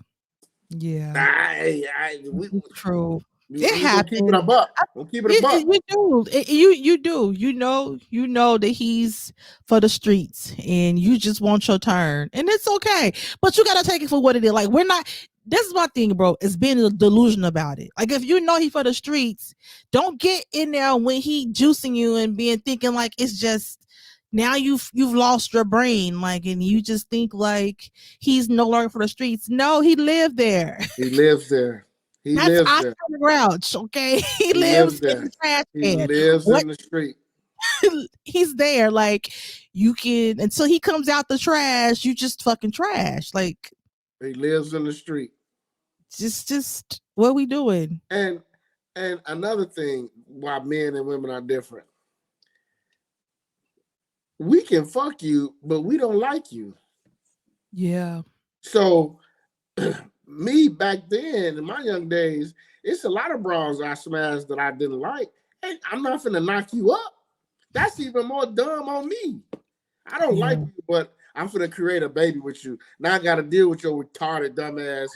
True. It We gonna keep it a happened. buck. We'll keep it a buck. You do. You do. You know that he's for the streets, and you just want your turn, and it's okay. But you gotta take it for what it is. Like we're not. This is my thing, bro. It's being a delusion about it. Like if you know he for the streets, don't get in there when he juicing you and being thinking like it's just now you've lost your brain, like, and you just think like he's no longer for the streets. No, he lived there. He lives there. He That's lives Oscar there. the Grouch, okay? He He lives lives in there. the trash He can. lives What in the street. he's there, like you can until he comes out the trash, you just fucking trash. Like He lives in the street. just what we doing? And another thing why men and women are different. We can fuck you, but we don't like you. Yeah. So me back then in my young days, it's a lot of bras I smashed that I didn't like. Hey, I'm not finna knock you up. That's even more dumb on me. I don't like you, but I'm finna create a baby with you. Now I gotta deal with your retarded dumbass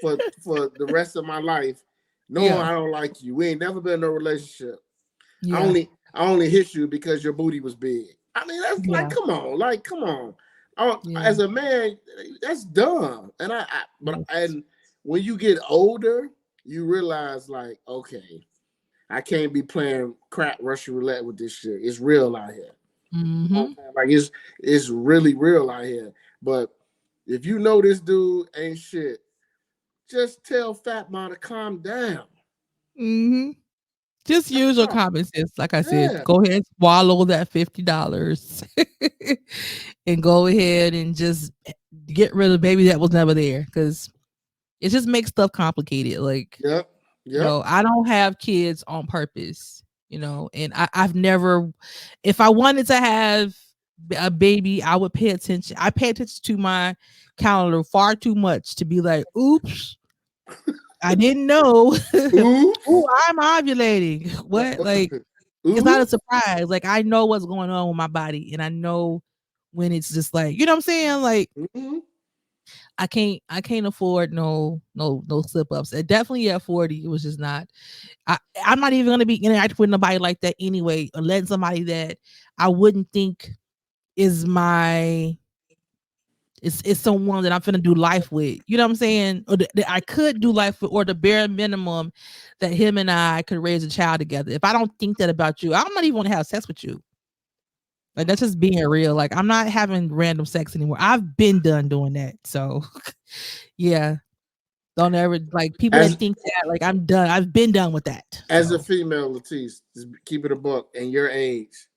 for the rest of my life. No, I don't like you. We ain't never been in a relationship. Yeah. I only hit you because your booty was big. I mean, that's like, come on. As a man, that's dumb. And and when you get older, you realize like, okay, I can't be playing crap Russian roulette with this shit. It's real out here. Mm-hmm. Like it's really real out here. But if you know this dude ain't shit, just tell Fat Ma to calm down. Mm-hmm. Just use your common sense. Like I said, go ahead and swallow that $50 and go ahead and just get rid of the baby that was never there, because it just makes stuff complicated. Like, you know, I don't have kids on purpose, you know, and I've never, if I wanted to have a baby, I would pay attention. I pay attention to my calendar far too much to be like, oops, I didn't know. Ooh, I'm ovulating. What? Like, it's not a surprise. Like, I know what's going on with my body, and I know when it's just like, you know what I'm saying? Like, I can't afford no slip ups. And definitely at 40, it was just not. I'm not even gonna be interacting with nobody like that anyway, or letting somebody that I wouldn't think is my it's someone that I'm finna do life with. You know what I'm saying? Or that I could do life with, or the bare minimum that him and I could raise a child together. If I don't think that about you, I'm not even want to have sex with you. Like, that's just being real. Like, I'm not having random sex anymore. I've been done doing that. So yeah. Don't ever, like, people that think that, like, I'm done. I've been done with that. As a female, Latisse, just keep it a buck, and your age,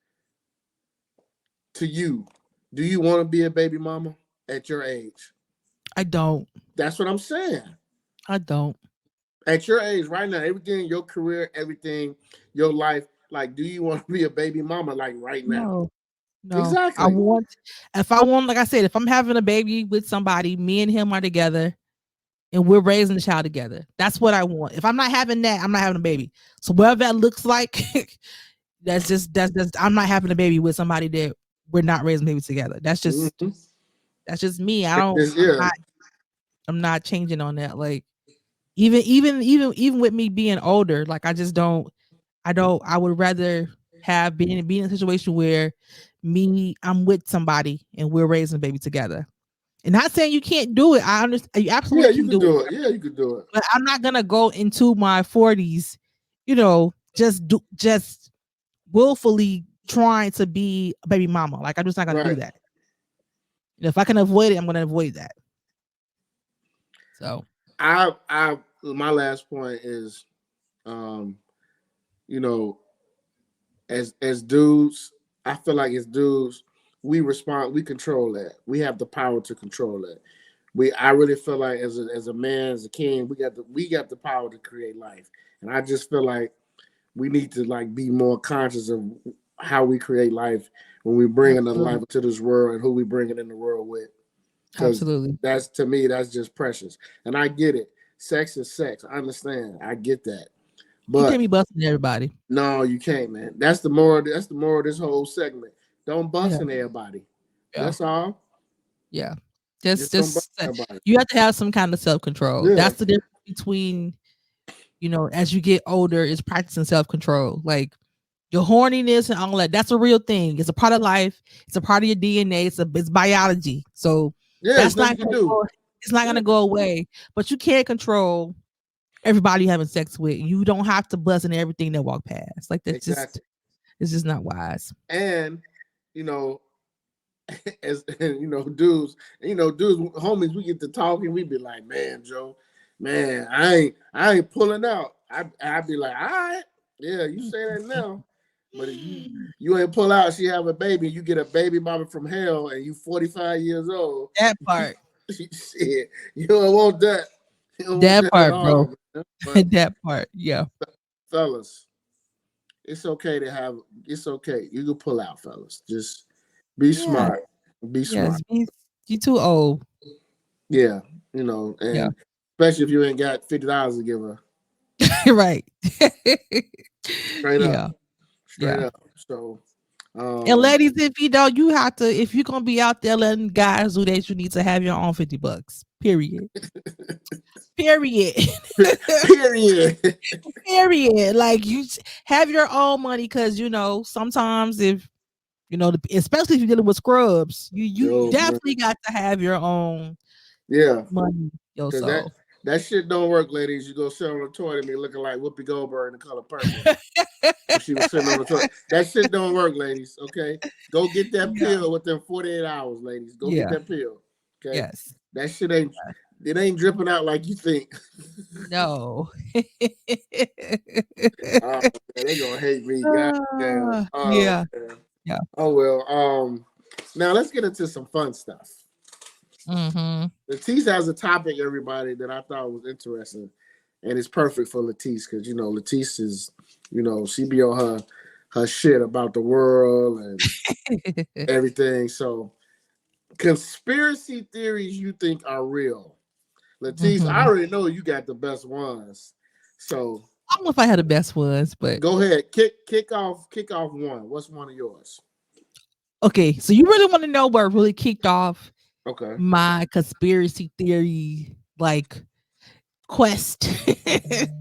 to you, do you want to be a baby mama at your age? I don't. That's what I'm saying. I don't. At your age right now, everything, your career, everything, your life, like, do you want to be a baby mama like right now? No. Exactly. If I want, like I said, if I'm having a baby with somebody, me and him are together and we're raising the child together. That's what I want. If I'm not having that, I'm not having a baby. So whatever that looks like, that's just I'm not having a baby with somebody that we're not raising babies together. That's just me. I'm not changing on that. Like, even with me being older, like, I just don't. I would rather have be in a situation where I'm with somebody and we're raising a baby together. And not saying you can't do it. I understand you absolutely can do it. Yeah, you can do it. But I'm not gonna go into my 40s, you know, just willfully trying to be a baby mama. Like, I'm just not gonna do that. If I can avoid it, I'm gonna avoid that. So my last point is, you know, as dudes, I feel like as dudes, we control that. We have the power to control that. I really feel like as a man, as a king, we got the power to create life. And I just feel like we need to like be more conscious of how we create life when we bring another life into this world and who we bring it in the world with. Absolutely. That's, to me, that's just precious. And I get it. Sex is sex. I understand. I get that. But you can't be busting everybody. No, you can't, man. That's the moral of this whole segment. Don't bust in everybody. Yeah. That's all. Yeah. Just you have to have some kind of self-control. Yeah. That's the difference between, as you get older, is practicing self-control. Like your horniness and all that, that's a real thing. It's a part of life. It's a part of your DNA. It's biology. So Yeah, it's that's nothing not you can gonna do. go, it's not gonna go away. But you can't control everybody you're having sex with. You don't have to buzz in everything that walk past. Like that's just Exactly. it's just not wise. And you know, as dudes, homies, we get to talking, we be like, man, Joe, man, I ain't pulling out. I be like, all right, yeah, you say that now. But if you ain't pull out, she have a baby, you get a baby mama from hell, and you 45 years old. That part. Shit, you don't want that. You don't want That that at part, bro. all, man. But That part. Yeah. fellas, it's okay to have. It's okay. You can pull out, fellas. Just be Yeah. smart. Be smart. Yes. You too old. Yeah, Yeah. and especially if you ain't got $50 to give her. Right. Straight up, Yeah. straight Yeah. up. So, And um, ladies, if you don't, you have to, if you're gonna be out there letting guys do that, you need to have your own $50. Period. Period. period. Period. Like have your own money because sometimes if especially if you're dealing with scrubs, you Yo, man. definitely got to have your own Yeah, money because that yourself. that shit don't work, ladies. You go sit on the toilet and be looking like Whoopi Goldberg in the color purple. When she was sitting on the toilet. That shit don't work, ladies. Okay, go get that Yeah. pill within 48 hours, ladies. Go get Yeah. that pill. Okay, Yes. that shit ain't dripping out like you think. No. Oh man, they gonna hate me. God damn. Oh Yeah. man. Yeah. Oh well. Now let's get into some fun stuff. Mm-hmm. Latisse has a topic, everybody, that I thought was interesting, and it's perfect for Latisse because Latisse is, she be on her shit about the world and everything. So, conspiracy theories you think are real, Latisse? I Mm-hmm. already know you got the best ones. So I don't know if I had the best ones, but go ahead, kick off one. What's one of yours? okay. So you really want to know what really kicked off Okay. my conspiracy theory quest?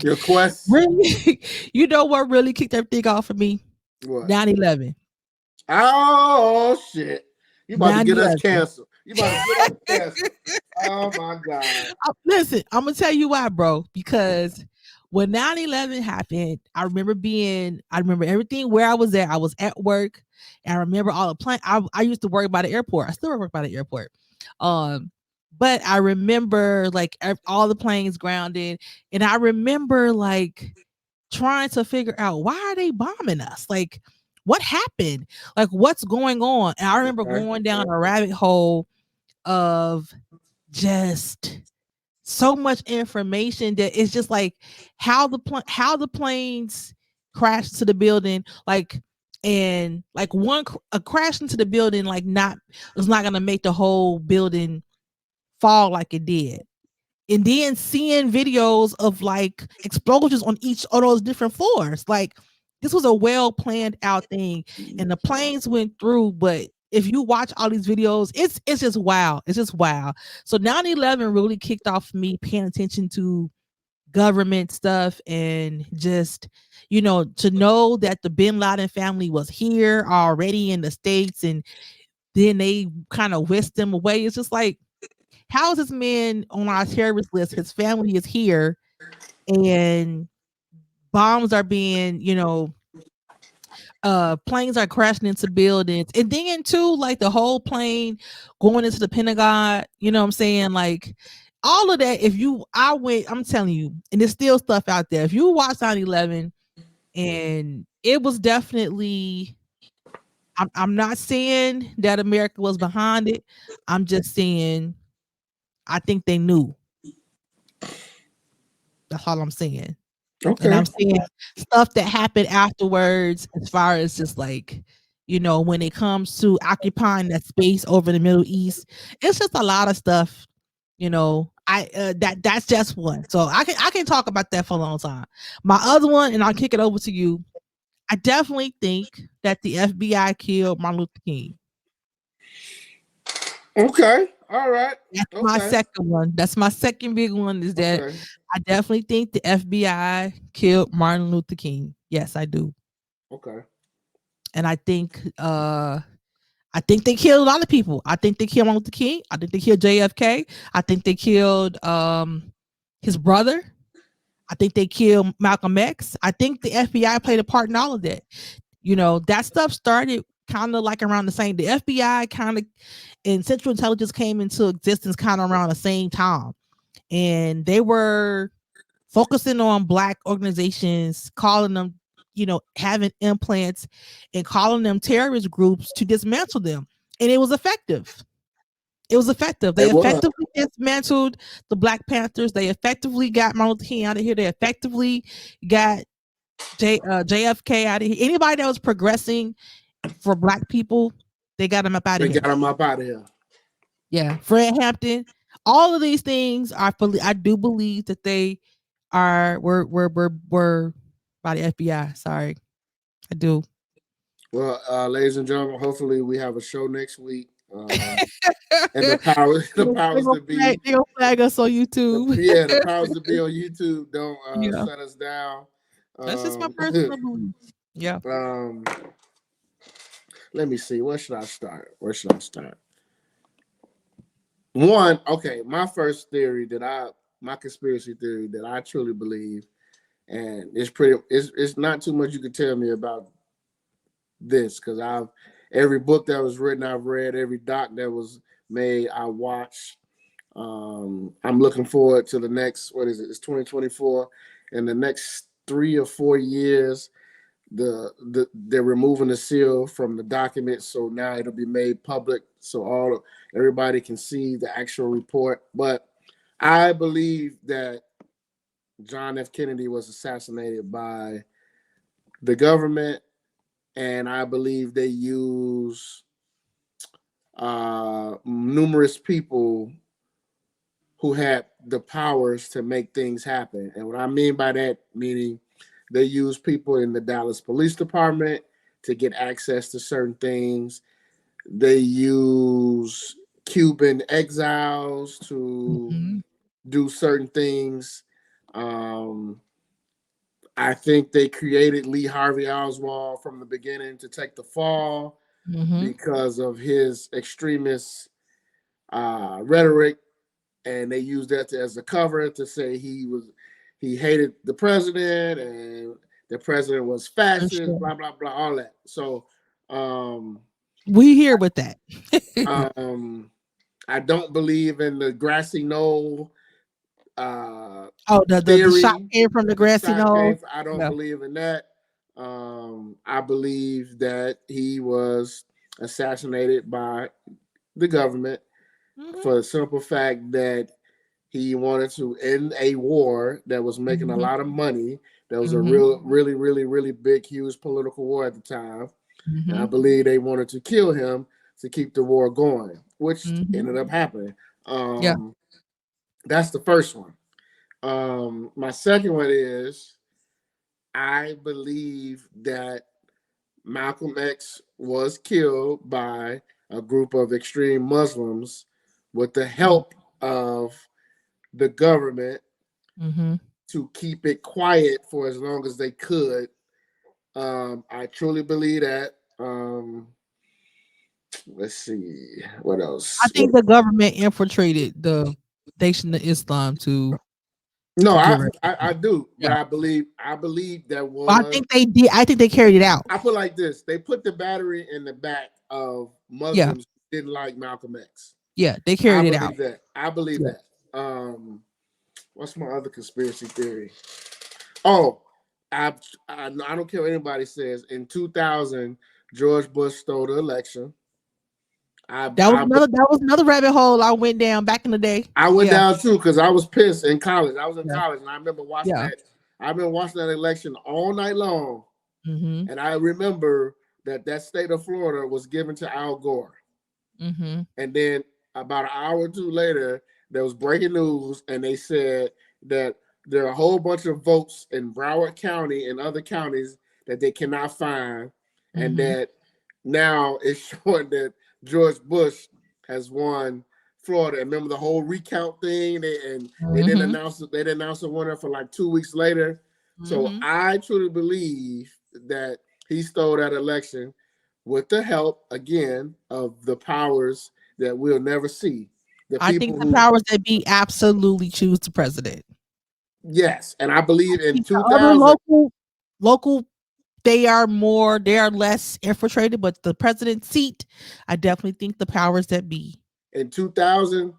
Your quest? Really? You know what really kicked everything off for me? What? 9/11. Oh shit! You about to get us 9/11. canceled. You about to get us canceled. Oh my god. Listen, I'm gonna tell you why, bro. Because when 9/11 happened, I remember everything where I was at. I was at work, and I remember all the plane. I used to work by the airport. I still work by the airport. But I remember all the planes grounded, and I remember trying to figure out why are they bombing us? Like, what happened? Like, what's going on? And I remember Okay. going down a rabbit hole of just so much information that it's just like how the planes crashed to the building, and a crash into the building not was not gonna make the whole building fall like it did. And then seeing videos of explosions on each of those different floors. Like this was a well planned out thing. And the planes went through, but if you watch all these videos, it's just wow. It's just wow. So 9/11 really kicked off me paying attention to government stuff and just to know that the Bin Laden family was here already in the States and then they kind of whisked them away. It's just like, how is this man on our terrorist list? His family is here and bombs are being, planes are crashing into buildings. And then too, the whole plane going into the Pentagon, you know what I'm saying? Like all of that, I'm telling you, and there's still stuff out there. If you watch 9/11, and it was definitely I'm not saying that America was behind it. I'm just saying I think they knew. That's all I'm saying. And Okay. I'm seeing stuff that happened afterwards as far as just when it comes to occupying that space over the Middle East. It's just a lot of stuff, that's just one. So I can talk about that for a long time. My other one, and I'll kick it over to you. I definitely think that the FBI killed Martin Luther King. Okay. All right. That's my Okay. second one. That's my second big one is that Okay. I definitely think the FBI killed Martin Luther King. Yes, I do. Okay. And I think they killed a lot of people. I think they killed Martin Luther King. I think they killed JFK. I think they killed his brother. I think they killed Malcolm X. I think the FBI played a part in all of that. You know, that stuff started kind of like around the same. The FBI kind of and Central Intelligence came into existence kind of around the same time, and they were focusing on black organizations, calling them, you know, having implants and calling them terrorist groups to dismantle them, and it was effective. It was effective. They It was. effectively dismantled the Black Panthers. They effectively got Martin Luther King out of here. They effectively got JFK out of here. Anybody that was progressing for Black people, they got them up out of They here. got him up out of here. Yeah, Fred Hampton. All of these things are. I do believe that they are were by the FBI. Sorry, I do. Well, ladies and gentlemen, hopefully we have a show next week. And the powers, the powers that be, They gonna flag us on YouTube. the powers that be on YouTube don't Yeah, shut us down. that's just my personal belief. Yeah. um, let me see. Where should I start? Where should I start? One, okay, my first theory my conspiracy theory that I truly believe, and it's not too much you can tell me about this because every book that was written I've read, every doc that was made I watched. I'm looking forward to the next, what is it? It's 2024. In the next 3 or 4 years, they're removing the seal from the document, so now it'll be made public, so everybody can see the actual report. But I believe that John F. Kennedy was assassinated by the government, and I believe they use numerous people who had the powers to make things happen. And what I mean by that, meaning they use people in the Dallas Police Department to get access to certain things. They use Cuban exiles to do certain things. I think they created Lee Harvey Oswald from the beginning to take the fall because of his extremist rhetoric, and they used that as a cover to say he hated the president and the president was fascist, blah blah blah, all that. So we here with that. I don't believe in the grassy knoll the shot came from the grassy knoll. I don't believe in that. I believe that he was assassinated by the government for the simple fact that he wanted to end a war that was making a lot of money. That was a really big, huge political war at the time. And I believe they wanted to kill him to keep the war going, which ended up happening. That's the first one. My second one is I believe that Malcolm X was killed by a group of extreme Muslims with the help of the government to keep it quiet for as long as they could. I truly believe that. Let's see what else. I think the government infiltrated the Nation of Islam to. No, I do, but I believe that was. Well, I think they did. I think they carried it out. I put like this: they put the battery in the back of Muslims who didn't like Malcolm X. Yeah, they carried it out. I believe that. What's my other conspiracy theory? Oh, I don't care what anybody says. In 2000, George Bush stole the election. That was another rabbit hole I went down back in the day. I went down too because I was pissed in college. I was in college, and I remember watching that. I've been watching that election all night long, and I remember that state of Florida was given to Al Gore. And then about an hour or two later, there was breaking news, and they said that there are a whole bunch of votes in Broward County and other counties that they cannot find, and that now it's showing that George Bush has won Florida. And remember the whole recount thing? They didn't Mm-hmm. announce it. They didn't announce the winner for like 2 weeks later. So Mm-hmm. I truly believe that he stole that election with the help again of the powers that we'll never see. The I think people the who, powers that be absolutely choose the president. yes, and I believe in The other 2000. local, they are less infiltrated, but the president's seat, I definitely think the powers that be. In 2000,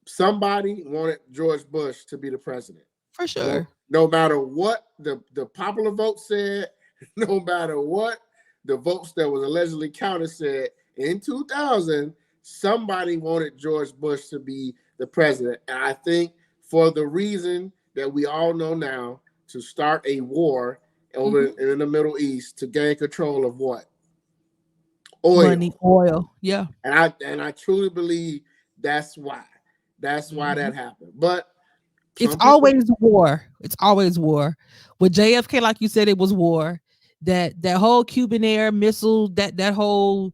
somebody wanted George Bush to be the president. For sure. No matter what the popular vote said, no matter what the votes that was allegedly counted said, in 2000, somebody wanted George Bush to be the president. And I think for the reason that we all know now, to start a war over in the Middle East to gain control of what? Money, Oil. oil. Yeah. And I truly believe that's why. That's why that happened. But It's some people, always war. It's always war. With JFK, like you said, it was war. That whole Cuban Air Missile, that whole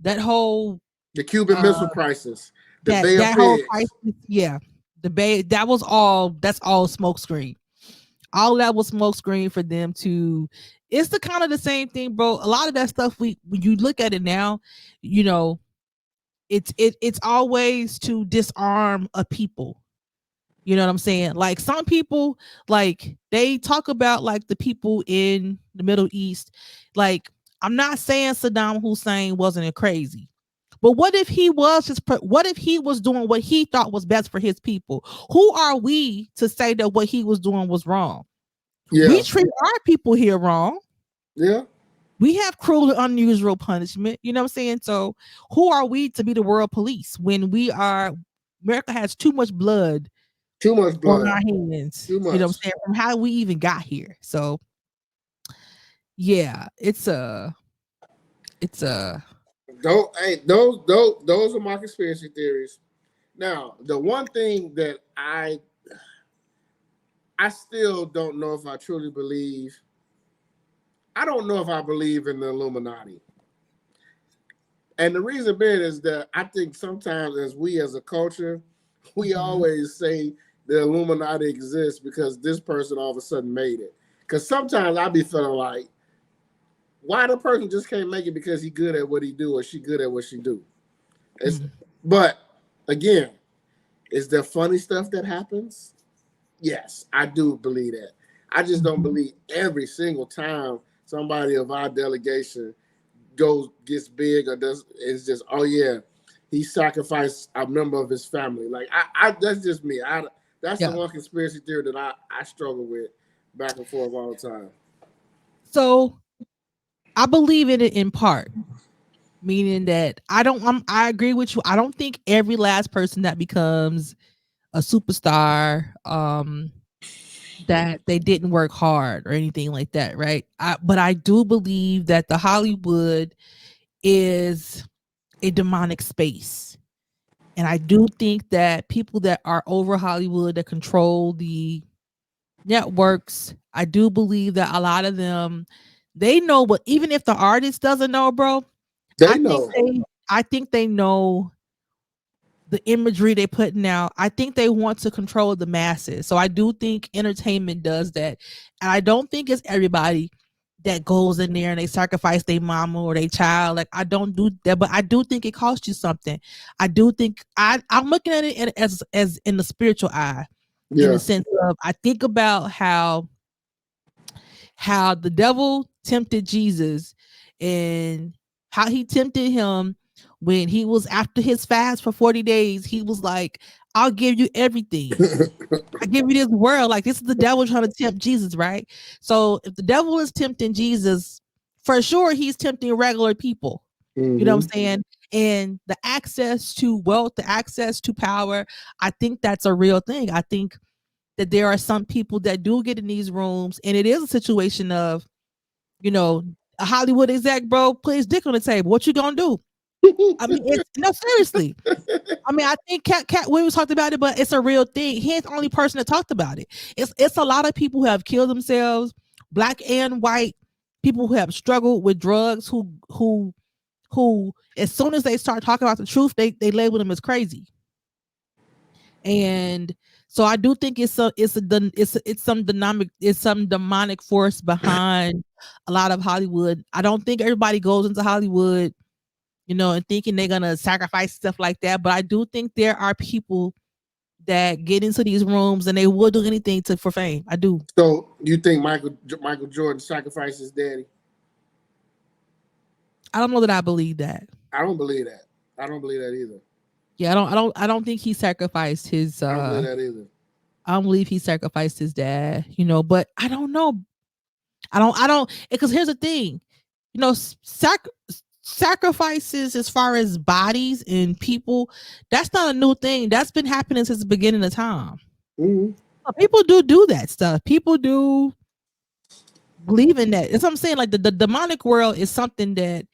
the Cuban uh Missile Crisis, the Bay of that whole Pigs. crisis, yeah. The Bay, that's all smokescreen. All that was smokescreen for them to. It's the kind of the same thing, bro. A lot of that stuff, when you look at it now, you know, it's always to disarm a people. You know what I'm saying? Like some people, like they talk about like the people in the Middle East. Like I'm not saying Saddam Hussein wasn't a crazy, but what if he was what if he was doing what he thought was best for his people? Who are we to say that what he was doing was wrong? We Yeah, treat our people here wrong. yeah, We have cruel and unusual punishment. You know what I'm saying? So who are we to be the world police when America has too much blood too much on blood, our hands? too You know what I'm much. saying? From how we even got here. So yeah, it's a Those are my conspiracy theories. Now, the one thing that I still don't know if I truly believe. I don't know if I believe in the Illuminati. And the reason being is that I think sometimes as a culture, we always say the Illuminati exists because this person all of a sudden made it. Because sometimes I be feeling like, why the person just can't make it because he good at what he do or she good at what she do. But again, is there funny stuff that happens? Yes, I do believe that. I just don't believe every single time somebody of our delegation gets big or does, it's just, oh yeah, he sacrificed a member of his family. Like I that's just me. That's the yeah. one conspiracy theory that I struggle with back and forth all the time. So I believe in it in part, meaning that I agree with you. I don't think every last person that becomes a superstar, that they didn't work hard or anything like that, right? But I do believe that the Hollywood is a demonic space. And I do think that people that are over Hollywood that control the networks, I do believe that a lot of them, they know what, even if the artist doesn't know, bro, I They think know. they know the imagery they putting out. I think they want to control the masses. So I do think entertainment does that. And I don't think it's everybody that goes in there and they sacrifice their mama or their child. Like I don't do that, but I do think it costs you something. I do think I'm looking at it as in the spiritual eye, in the Yeah. sense of I think about how the devil tempted Jesus and how he tempted him when he was after his fast for 40 days. He was like, I'll give you everything. I give you this world. Like this is the devil trying to tempt Jesus, right? So if the devil is tempting Jesus, for sure he's tempting regular people. You know what Mm-hmm. I'm saying? And the access to wealth, the access to power, I think that's a real thing. I think that there are some people that do get in these rooms, and it is a situation of, you know, a Hollywood exec, bro, put his dick on the table. What you gonna do? I mean, it's no seriously. I mean, I think Cat Williams talked about it, but it's a real thing. He ain't the only person that talked about it. It's a lot of people who have killed themselves, black and white, people who have struggled with drugs, who as soon as they start talking about the truth, they label them as crazy. And so I do think it's some demonic force behind a lot of Hollywood. I don't think everybody goes into Hollywood, and thinking they're gonna sacrifice stuff like that. But I do think there are people that get into these rooms and they will do anything for fame. I do. So you think Michael Jordan sacrificed his daddy? I don't know that I believe that. I don't believe that. I don't believe that either. Yeah, I don't think he sacrificed his. I don't believe that either. I don't believe he sacrificed his dad. But I don't know. I don't. Because here's the thing, sacrifices as far as bodies and people, that's not a new thing. That's been happening since the beginning of time. Mm-hmm. People do that stuff. People do believe in that. That's what I'm saying. Like the demonic world is something that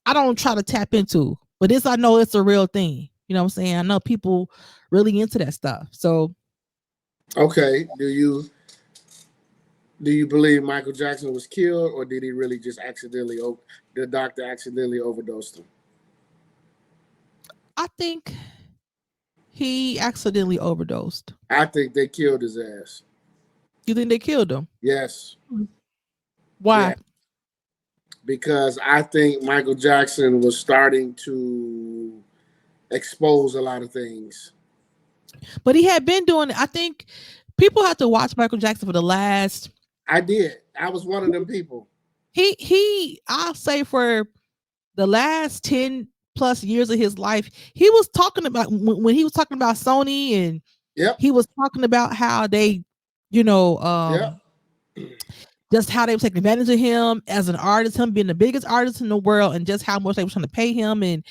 I don't try to tap into, but I know it's a real thing. You know what I'm saying? I know people really into that stuff. So, okay, do you believe Michael Jackson was killed, or did he really just the doctor accidentally overdosed him? I think he accidentally overdosed. I think they killed his ass. You think they killed him? Yes. Why? Yeah. Because I think Michael Jackson was starting to expose a lot of things. But he had been doing it. I think people have to watch Michael Jackson for the last. I did. I was one of them people. I'll say for the last 10 plus years of his life, he was talking about when he was talking about Sony, and he was talking about how they, just how they were taking advantage of him as an artist, him being the biggest artist in the world, and just how much they were trying to pay him. And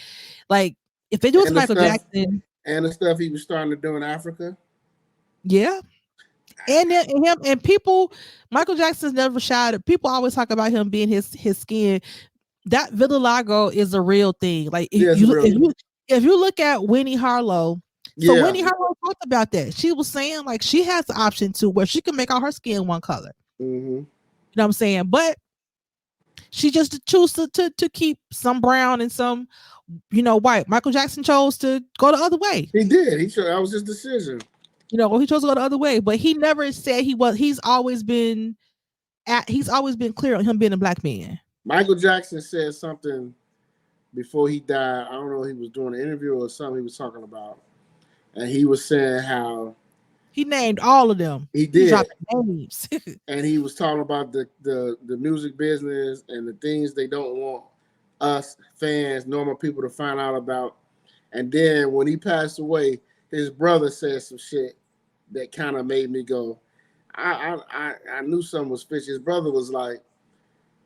like, if they do it to Michael Jackson, and the stuff he was starting to do in Africa, yeah. And him and people, Michael Jackson's never shied. People always talk about him being his skin. That vitiligo is a real thing. Like if you look at Winnie Harlow, so Winnie Harlow talked about that. She was saying like she has the option to where she can make all her skin one color. Mm-hmm. You know what I'm saying? But she just chose to keep some brown and some, white. Michael Jackson chose to go the other way. He did. That was his decision. He chose to go the other way, but he never said he was. He's always been clear on him being a black man. Michael Jackson said something before he died. I don't know if he was doing an interview or something he was talking about, and he was saying how he named all of them. He did. He dropped names. And he was talking about the music business and the things they don't want us fans, normal people, to find out about. And then when he passed away, his brother said some shit that kind of made me go, I knew something was fishy. His brother was like,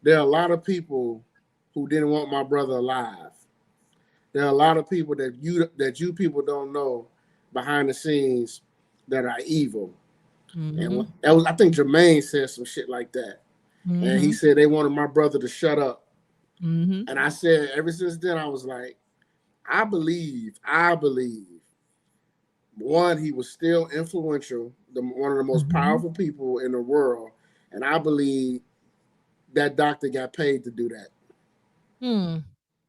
there are a lot of people who didn't want my brother alive. There are a lot of people that you people don't know behind the scenes that are evil. Mm-hmm. And that was, I think Jermaine said some shit like that. Mm-hmm. And he said they wanted my brother to shut up. Mm-hmm. And I said, ever since then, I was like, I believe, one, he was still influential, one of the most powerful people in the world. And I believe that doctor got paid to do that.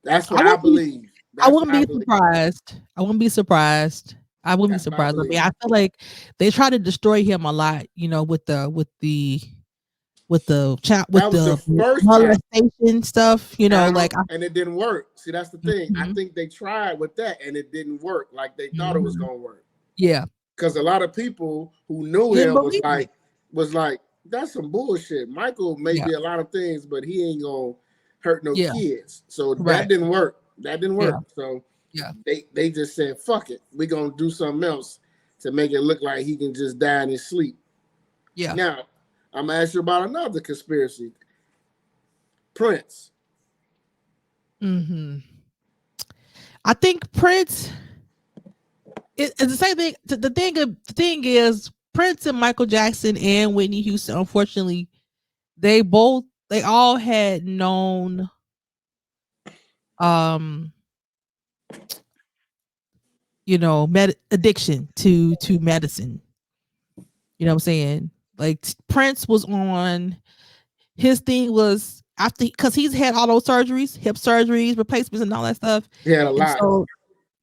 That's what I believe. I wouldn't be surprised. I wouldn't be surprised. I wouldn't be surprised. I mean, I feel like they try to destroy him a lot, with the molestation stuff, and it didn't work. See, that's the thing. I think they tried with that and it didn't work like they thought it was gonna work. Yeah. Because a lot of people who knew him was like, that's some bullshit. Michael may be a lot of things, but he ain't gonna hurt no kids. So that didn't work. So they just said, fuck it. We're gonna do something else to make it look like he can just die in his sleep. Yeah. Now, I'm gonna ask you about another conspiracy. Prince. I think Prince it's the same thing. The thing is, Prince and Michael Jackson and Whitney Houston, unfortunately, they all had known addiction to medicine. You know what I'm saying? Like Prince was on, his thing was after, because he's had all those surgeries, hip surgeries, replacements, and all that stuff. He had a lot. So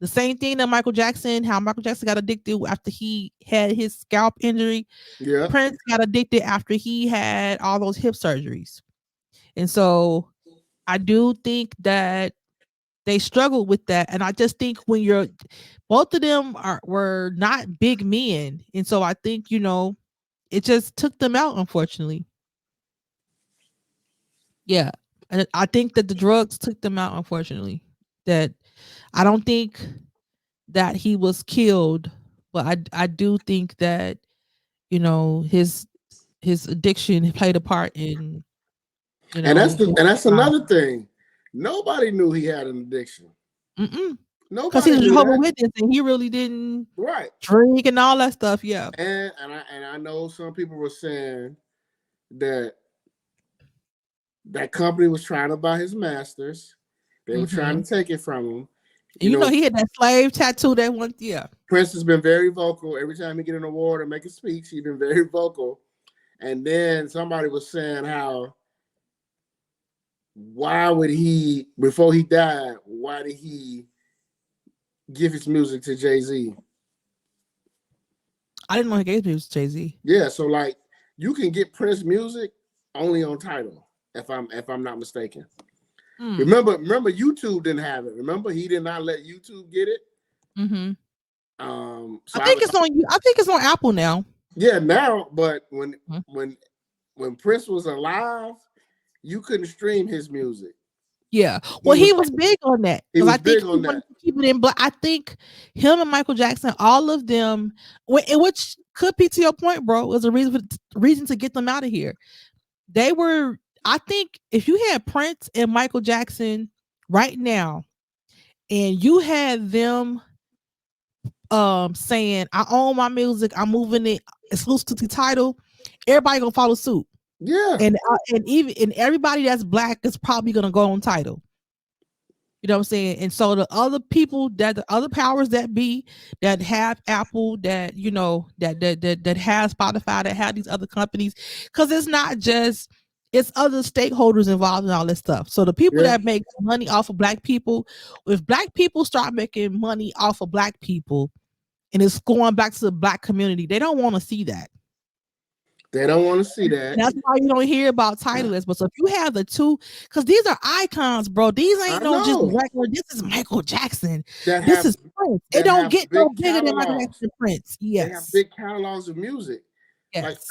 The same thing that Michael Jackson, how Michael Jackson got addicted after he had his scalp injury. Yeah. Prince got addicted after he had all those hip surgeries. And so I do think that they struggled with that. And I just think when you're both of them were not big men. And so I think, it just took them out, unfortunately. Yeah. And I think that the drugs took them out, unfortunately. That I don't think that he was killed, but I do think that, his addiction played a part in, And that's wow. another thing. Nobody knew he had an addiction. Because he's Nobody a knew Jehovah's that. Witness and he really didn't Right. drink and all that stuff. Yeah. And I know some people were saying that company was trying to buy his masters. They were trying to take it from him. You know, he had that slave tattoo that one. Yeah. Prince has been very vocal. Every time he get an award or make a speech, he's been very vocal. And then somebody was saying why would he, before he died, why did he give his music to Jay-Z? I didn't know he gave music to Jay-Z. Yeah, so like you can get Prince music only on Tidal, if I'm not mistaken. Remember, YouTube didn't have it. Remember, he did not let YouTube get it. So I think it's on Apple now. Yeah, now, but when Prince was alive, you couldn't stream his music. Yeah, well, he was big on that. He was big on that. Keep it in, but I think him and Michael Jackson, all of them, which could be to your point, bro, was a reason to get them out of here. They were, I think, if you had Prince and Michael Jackson right now, and you had them saying, I own my music, I'm moving it exclusive to the Tidal, everybody gonna follow suit. Yeah. And everybody that's black is probably gonna go on Tidal. You know what I'm saying? And so the other people, the other powers that be, that have Apple, that that have Spotify, that have these other companies, because it's not just, it's other stakeholders involved in all this stuff. So the people that make money off of black people, if black people start making money off of black people, and it's going back to the black community, they don't want to see that. They don't want to see that. That's why you don't hear about Titleists. But so if you have the two, because these are icons, bro. These ain't just regular. This is Michael Jackson. This is Prince. It don't get no bigger than Michael Jackson and Prince. Yes. They have big catalogs of music. Yes.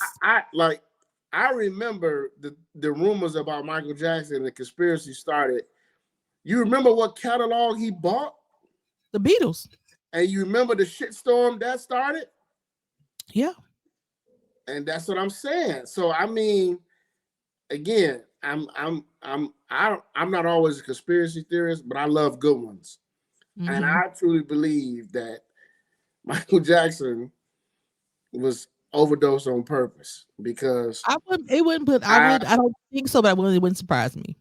I remember the rumors about Michael Jackson and the conspiracy started. You remember what catalog he bought? The Beatles. And you remember the shitstorm that started? Yeah. And that's what I'm saying. So I mean, again, I'm not always a conspiracy theorist, but I love good ones. And I truly believe that Michael Jackson was overdosed on purpose, because I don't think so, but it wouldn't surprise me.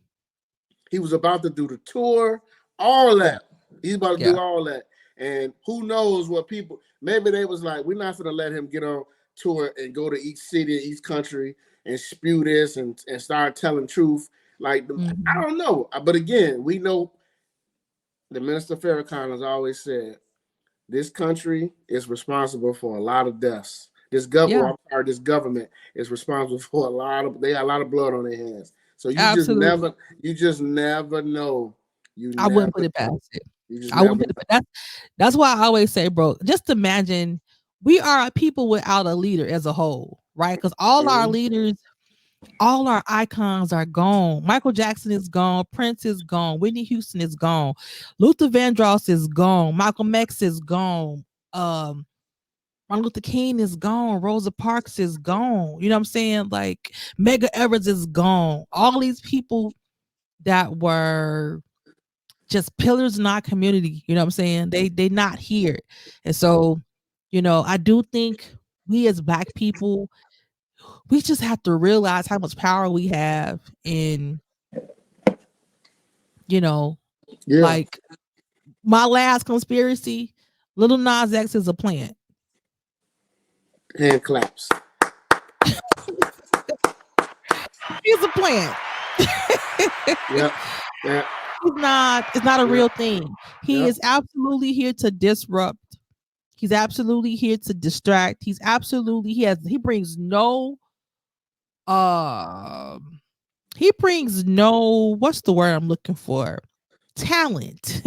He was about to do the tour, all that. He's about to do all that. And who knows what people, maybe they was like, we're not going to let him get on tour and go to each city, each country, and spew this and start telling truth. Like, I don't know. But again, we know the Minister Farrakhan has always said, this country is responsible for a lot of deaths. This government is responsible for they got a lot of blood on their hands. So you just never know. I wouldn't put it past it. That's why I always say, bro, just imagine we are a people without a leader as a whole, right? Because all our leaders, all our icons are gone. Michael Jackson is gone. Prince is gone. Whitney Houston is gone. Luther Vandross is gone. Malcolm X is gone. Martin Luther King is gone. Rosa Parks is gone. You know what I'm saying? Like, Medgar Evers is gone. All these people that were just pillars in our community, you know what I'm saying? They not here. And so, I do think we as Black people, we just have to realize how much power we have in, like my last conspiracy, Lil Nas X is a plant. Hand claps. He's a plant. Yeah. He's not. It's not a Yep. real thing. He Yep. is absolutely here to disrupt. He's absolutely here to distract. He brings no um he brings no, what's the word I'm looking for? Talent.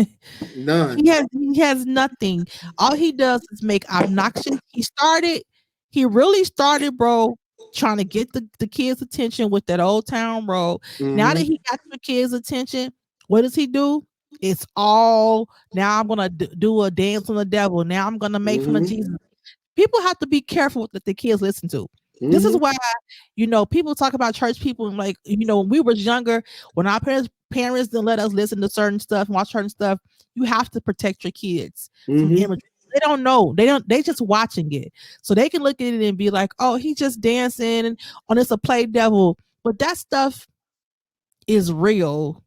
None. He has nothing. All he does is make obnoxious. He really started, bro, trying to get the kids' attention with that Old Town Road. Now that Mm-hmm. he got the kids' attention, what does he do? It's all now I'm gonna do a dance on the devil. Now I'm gonna make fun of Mm-hmm. Jesus. People have to be careful what the kids listen to. This is Mm-hmm. why, people talk about church people and like, when we were younger, when our parents didn't let us listen to certain stuff and watch certain stuff, you have to protect your kids from Mm-hmm. imagery. They don't know. They just watching it. So they can look at it and be like, oh, he just dancing and on it's a play devil. But that stuff is real.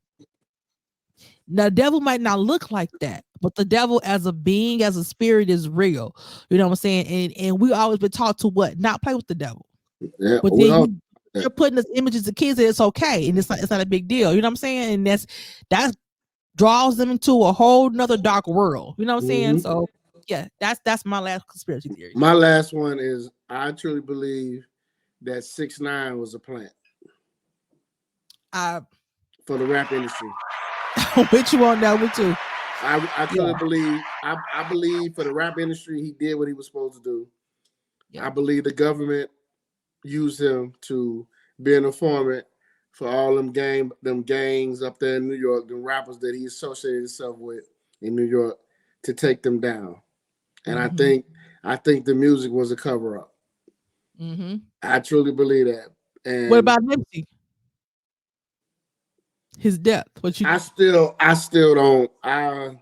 Now, the devil might not look like that, but the devil as a being, as a spirit is real. You know what I'm saying? And we always been taught to what? Not play with the devil. Yeah. But then Well, you're putting this images to kids that it's okay and it's not a big deal. You know what I'm saying? And that draws them into a whole nother dark world. You know what I'm saying? mm-hmm. So yeah, that's my last conspiracy theory. My last one is I truly believe that 6ix9ine was a plant I for the rap industry. with you on that one too. I truly believe I believe for the rap industry he did what he was supposed to do. Yeah. I believe the government used him to be an informant for all them gangs up there in New York, them rappers that he associated himself with in New York to take them down. And Mm-hmm. I think the music was a cover up. Mm-hmm. I truly believe that. What And about Nipsey? His death. What you I still don't I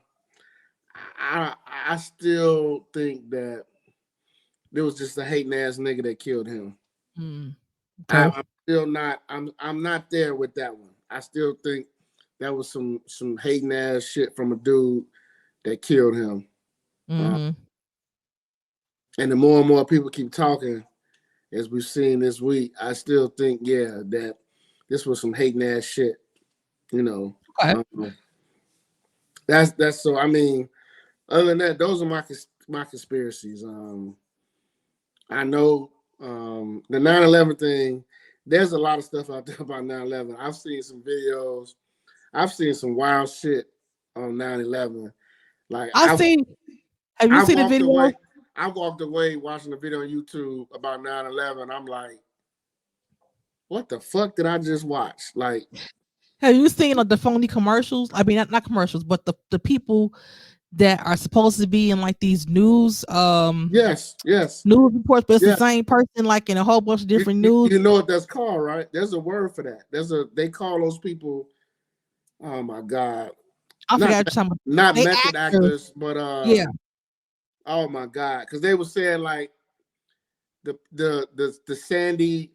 still think that there was just a hating ass nigga that killed him. okay. I'm still not. I'm not there with that one. I still think that was some hating ass shit from a dude that killed him. Uh, Mm-hmm. and the more and more people keep talking, as we've seen this week, I still think that this was some hating ass shit. You know, Okay. that's so. I mean, other than that, those are my conspiracies. I know the 9/11 thing. There's a lot of stuff out there about 9/11. I've seen some videos. I've seen some wild shit on 9/11. Like I seen have you I seen the walked video? away. I walked away watching the video on YouTube about 9/11. I'm like, what the fuck did I just watch? Like, Have you seen like the phony commercials? I mean not commercials, but the people that are supposed to be in like these yes, news reports, but it's the yes. same person like in a whole bunch of different news. You know what that's called, right? There's a word for that. They call those people. Oh my god, I not forgot what you're talking about. not They method actors. actors, but Yeah. oh my god, because they were saying like the Sandy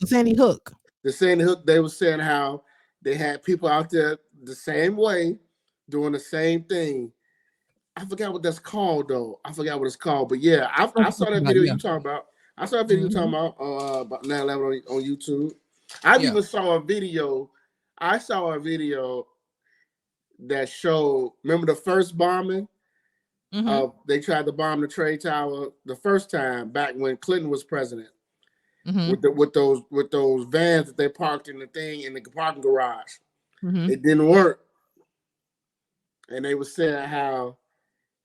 Sandy Hook. the Sandy Hook. They were saying how they had people out there the same way doing the same thing. I forgot what that's called though. I forgot what it's called, but yeah, I saw that video Yeah. you talking about. I saw a video you talking about 9/11 on YouTube. I've Yeah. even saw a video. I saw a video that showed. Remember the first bombing? Mm-hmm. They tried to bomb the trade tower the first time back when Clinton was president Mm-hmm. with those vans that they parked in the parking garage. Mm-hmm. It didn't work, and they were saying how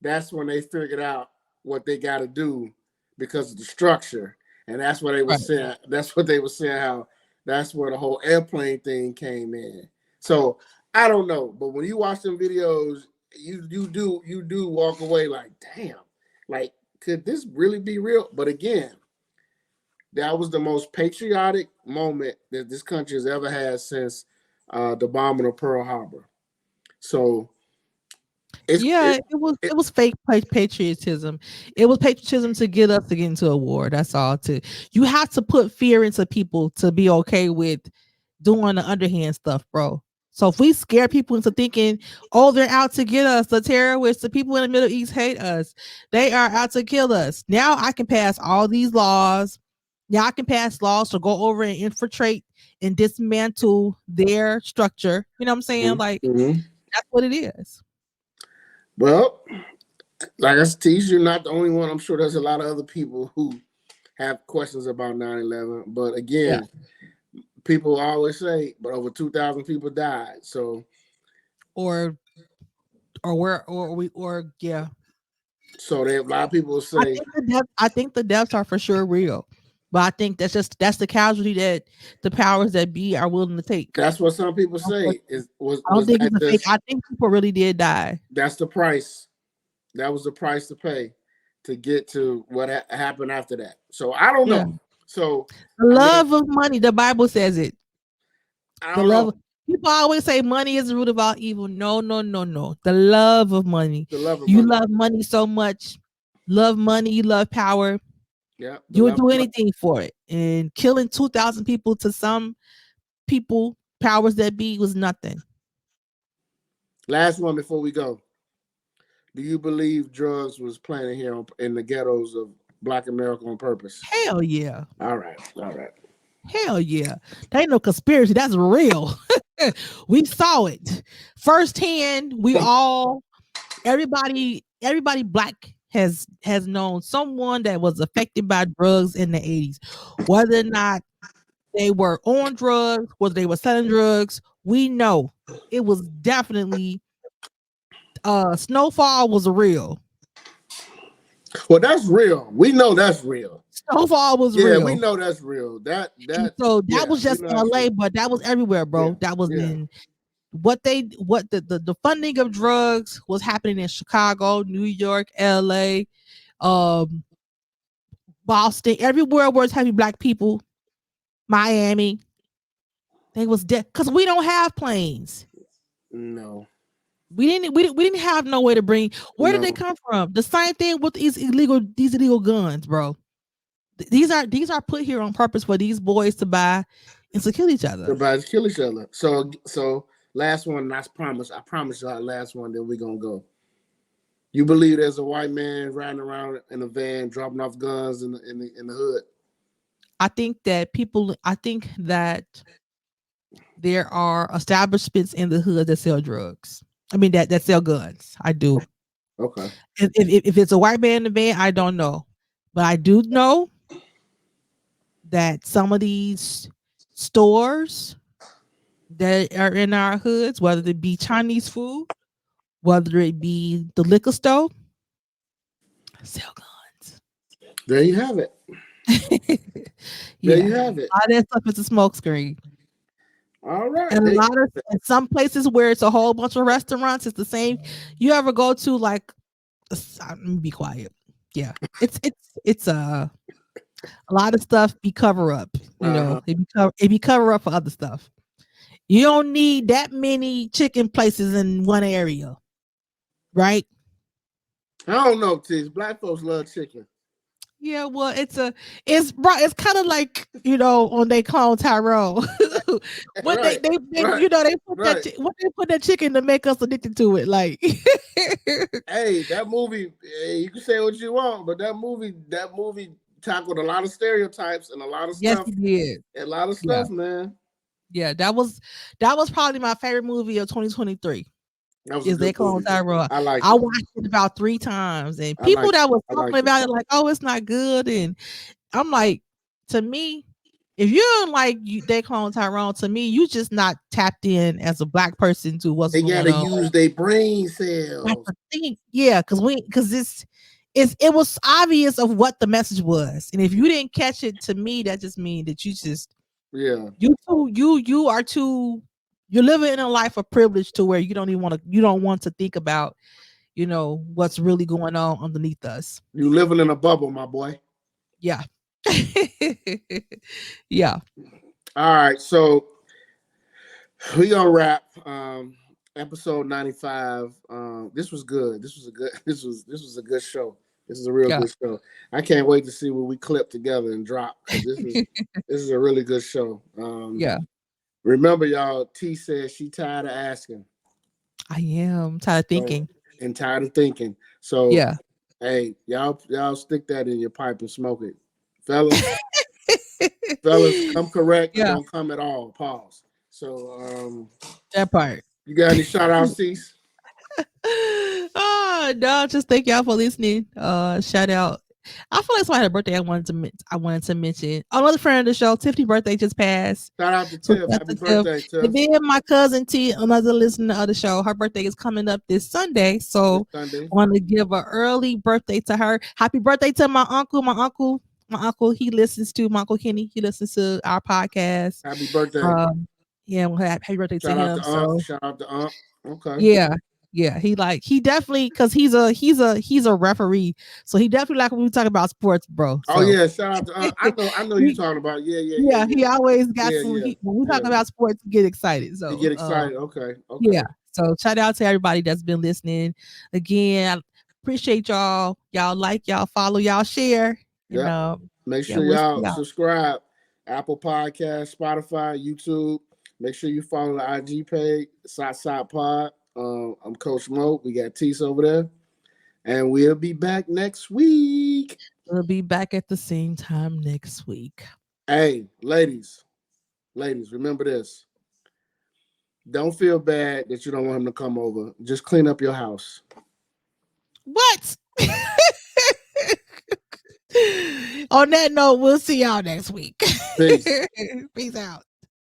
that's when they figured out what they got to do because of the structure, and that's what they were Right. saying. That's what they were saying how that's where the whole airplane thing came in. So I don't know, but when you watch them videos, you do walk away like, damn, like could this really be real? But again, that was the most patriotic moment that this country has ever had since the bombing of Pearl Harbor. So Yeah, it was fake patriotism. It was patriotism to get us to get into a war. That's all. You have to put fear into people to be okay with doing the underhand stuff, bro. So if we scare people into thinking, oh, they're out to get us, the terrorists, the people in the Middle East hate us, they are out to kill us. Now I can pass all these laws. Now I can pass laws to go over and infiltrate and dismantle their structure. You know what I'm saying? Like that's what it is. Well, like I said, you're not the only one. I'm sure there's a lot of other people who have questions about 9/11. But again, people always say, but over 2,000 people died. So, or yeah. So a lot of people say, I think the deaths are for sure real, but I think that's the casualty that the powers that be are willing to take. That's what some people say. I don't think it's a fake. I think people really did die. That's the price. That was the price to pay to get to what happened after that. So I don't know. So the love of money, the Bible says it. I don't know. People always say money is the root of all evil. No. The love of money. You love money so much. Love money. You love power. Yeah. You would do anything for it. And killing 2,000 people to some people, powers that be, was nothing. Last one before we go. Do you believe drugs was planted here in the ghettos of Black America on purpose? Hell yeah. All right. Hell yeah. That ain't no conspiracy. That's real. We saw it firsthand. Everybody Black has known someone that was affected by drugs in the 80s. Whether or not they were on drugs, whether they were selling drugs, we know it was definitely Snowfall was real. Well, that's real. We know that's real. Snowfall was real. Yeah, we know that's real. That was just in LA, but that was everywhere, bro. That was in the funding of drugs was happening in Chicago, New York, LA, Boston, everywhere where it's heavy Black people, Miami. They was dead because we don't have planes. No. We didn't have no way to bring. Where did they come from? The same thing with these illegal guns, bro. These are put here on purpose for these boys to buy and to kill each other. So last one, I promise y'all last one, then we're gonna go. You believe there's a white man riding around in a van dropping off guns in the hood? I think that there are establishments in the hood that sell drugs. I mean that sell guns. I do. Okay. If it's a white man in the van, I don't know. But I do know that some of these stores that are in our hoods, whether it be Chinese food, whether it be the liquor store, sell guns. There you have it. There you have it. All that stuff is a smokescreen. All right. And in some places where it's a whole bunch of restaurants, it's the same. You ever go to like, let me be quiet. Yeah, it's a lot of stuff be cover up. You know, it be cover up for other stuff. You don't need that many chicken places in one area, right? I don't know, Tise. Black folks love chicken. Yeah, well, it's kind of like, you know, on They Clone Tyrone. When they put that chicken to make us addicted to it. Like, hey, that movie, you can say what you want, but that movie tackled a lot of stereotypes and a lot of stuff. Yes, it did. A lot of stuff, man. Yeah, that was probably my favorite movie of 2023. Is They Clone Tyrone? I watched it about 3 times, and people that was talking about it like, "Oh, it's not good," and I'm like, to me, if you don't like They Clone Tyrone, to me, you just not tapped in as a Black person to what's going on. They gotta use their brain cells. Yeah, because it was obvious of what the message was, and if you didn't catch it, to me, that just means that you're living in a life of privilege to where you don't want to think about, you know, what's really going on underneath us. You living in a bubble, my boy. Yeah. Yeah. All right, so we gonna wrap episode 95. This was good. This was a good show. This is a real good show. I can't wait to see what we clip together and drop. This is a really good show. Yeah. Remember, y'all, T says she tired of asking. I am tired of thinking. And tired of thinking. So yeah. Hey, y'all stick that in your pipe and smoke it. Fellas, Fellas, come correct or Yeah, don't come at all. Pause. So, that part. you got any shout outs, Tise? Oh no, just thank y'all for listening. Shout out. I feel like somebody had a birthday I wanted to mention. Another friend of the show, Tiffany's birthday just passed. Shout out to So Tiff. shout out Happy to Tiff. birthday, And Tiff. then my cousin T, another listener of the show, her birthday is coming up this Sunday. This So Sunday. I want to give an early birthday to her. Happy birthday to my uncle. He listens to my uncle Kenny. He listens to our podcast. Happy birthday. Yeah, well, happy birthday to Shout out him. to Unc. So Shout out to Unc. Okay. yeah, yeah. He definitely because he's a referee. So he definitely like when we talk about sports, bro. Oh So yeah, shout out to Unc. I know you talking about. yeah, he always got Yeah, some yeah, when we talk yeah. about sports, he get excited. You So get excited. Okay. yeah. So shout out to everybody that's been listening. Again, I appreciate y'all. Y'all follow, y'all share. And Yep. Make yeah, sure we'll see y'all y'all. subscribe. Apple Podcast, Spotify, YouTube. Make sure you follow the IG page, SOTSOTPOD. I'm Coach Mo. We got Tise over there. And we'll be back next week. We'll be back at the same time next week. Hey, ladies, remember this. Don't feel bad that you don't want him to come over. Just clean up your house. What? On that note, we'll see y'all next week. Peace. Peace out.